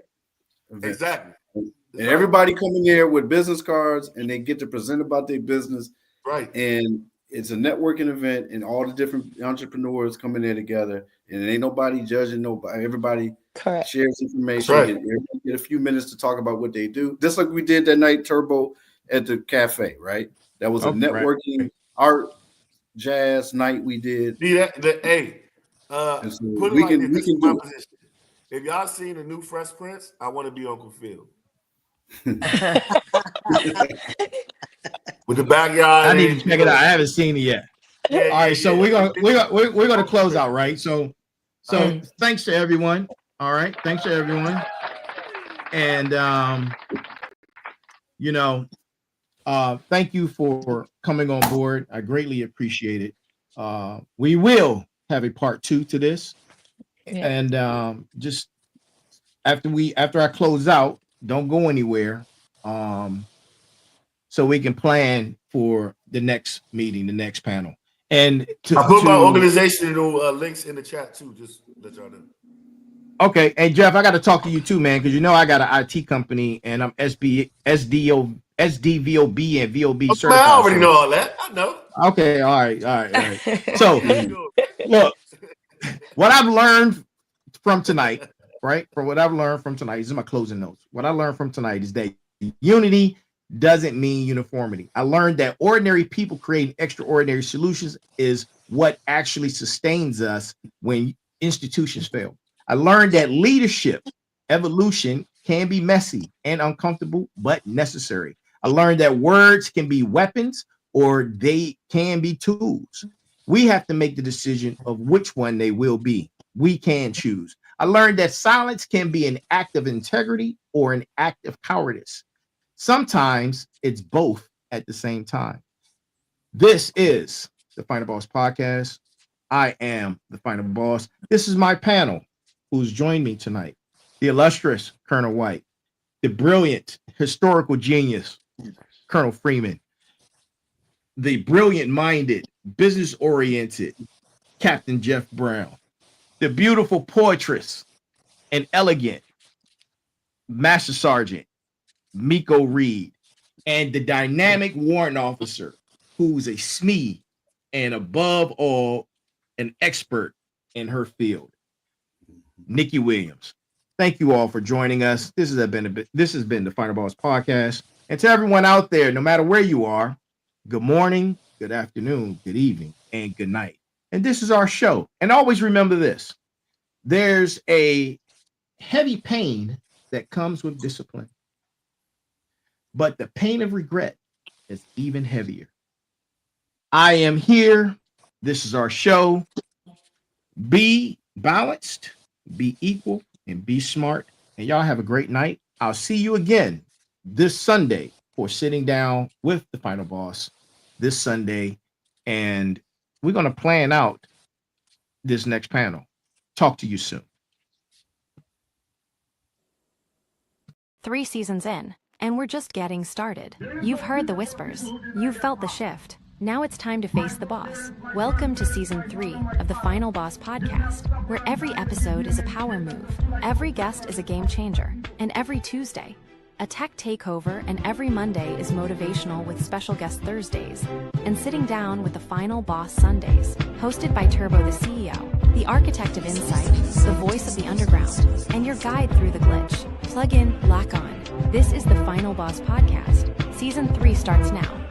event. exactly. And That's everybody come in there with business cards and they get to present about their business. right. And it's a networking event and all the different entrepreneurs come in there together. And ain't nobody judging nobody. Everybody Correct. shares information. Right. Everybody get a few minutes to talk about what they do. Just like we did that night, Turbo at the cafe, right? That was a Okay, right. networking art jazz night we did. See hey, And so put it we like can this. we This can is my do it. position. If y'all seen the new Fresh Prince, I want to be Uncle Phil with the backyard. I need to check it out. I haven't seen it yet. Yeah, All right, so we're gonna close out, right? So Mhm. thanks to everyone. All right, thanks to everyone. And thank you for coming on board. I greatly appreciate it. We will have a part 2 to this. Yeah. And just after I close out, don't go anywhere. So we can plan for the next meeting, the next panel. And I put my organizational links in the chat too. Just let y'all know. Okay, and Jeff, I got to talk to you too, man, because I got an IT company and I'm SDVOB and VOB certified. I already know all that. I know. Okay, all right. So look, what I've learned from tonight, right? From what I've learned from tonight, these are my closing notes. What I learned from tonight is that unity doesn't mean uniformity. I learned that ordinary people creating extraordinary solutions is what actually sustains us when institutions fail. I learned that leadership evolution can be messy and uncomfortable, but necessary. I learned that words can be weapons or they can be tools. We have to make the decision of which one they will be. We can choose. I learned that silence can be an act of integrity or an act of cowardice. Sometimes it's both at the same time. This is the Final Boss Podcast. I am the Final Boss. This is my panel who's joined me tonight. The illustrious Colonel White, the brilliant historical genius, Colonel Freeman, the brilliant-minded, business-oriented Captain Jeff Brown, the beautiful poetress and elegant Master Sergeant Miko Reed, and the dynamic warrant officer who's a SME and above all an expert in her field, Nikki Williams. Thank you all for joining us. This has been the Final Boss Podcast. And to everyone out there, no matter where you are, good morning, good afternoon, good evening, and good night. And this is our show. And always remember this: there's a heavy pain that comes with discipline, but the pain of regret is even heavier. I am here. This is our show. Be balanced, be equal, and be smart. And y'all have a great night. I'll see you again this Sunday for Sitting Down with the Final Boss this Sunday. And we're going to plan out this next panel. Talk to you soon. 3 seasons in, and we're just getting started. You've heard the whispers. You've felt the shift. Now it's time to face the boss. Welcome to Season 3 of the Final Boss Podcast, where every episode is a power move, every guest is a game changer, and every Tuesday, a tech takeover, and every Monday is motivational with special guest Thursdays, and Sitting Down with the Final Boss Sundays, hosted by Turbo the CEO, the architect of insight, the voice of the underground, and your guide through the glitch. Plug in, lock on. This is the Final Boss Podcast. Season 3 starts now.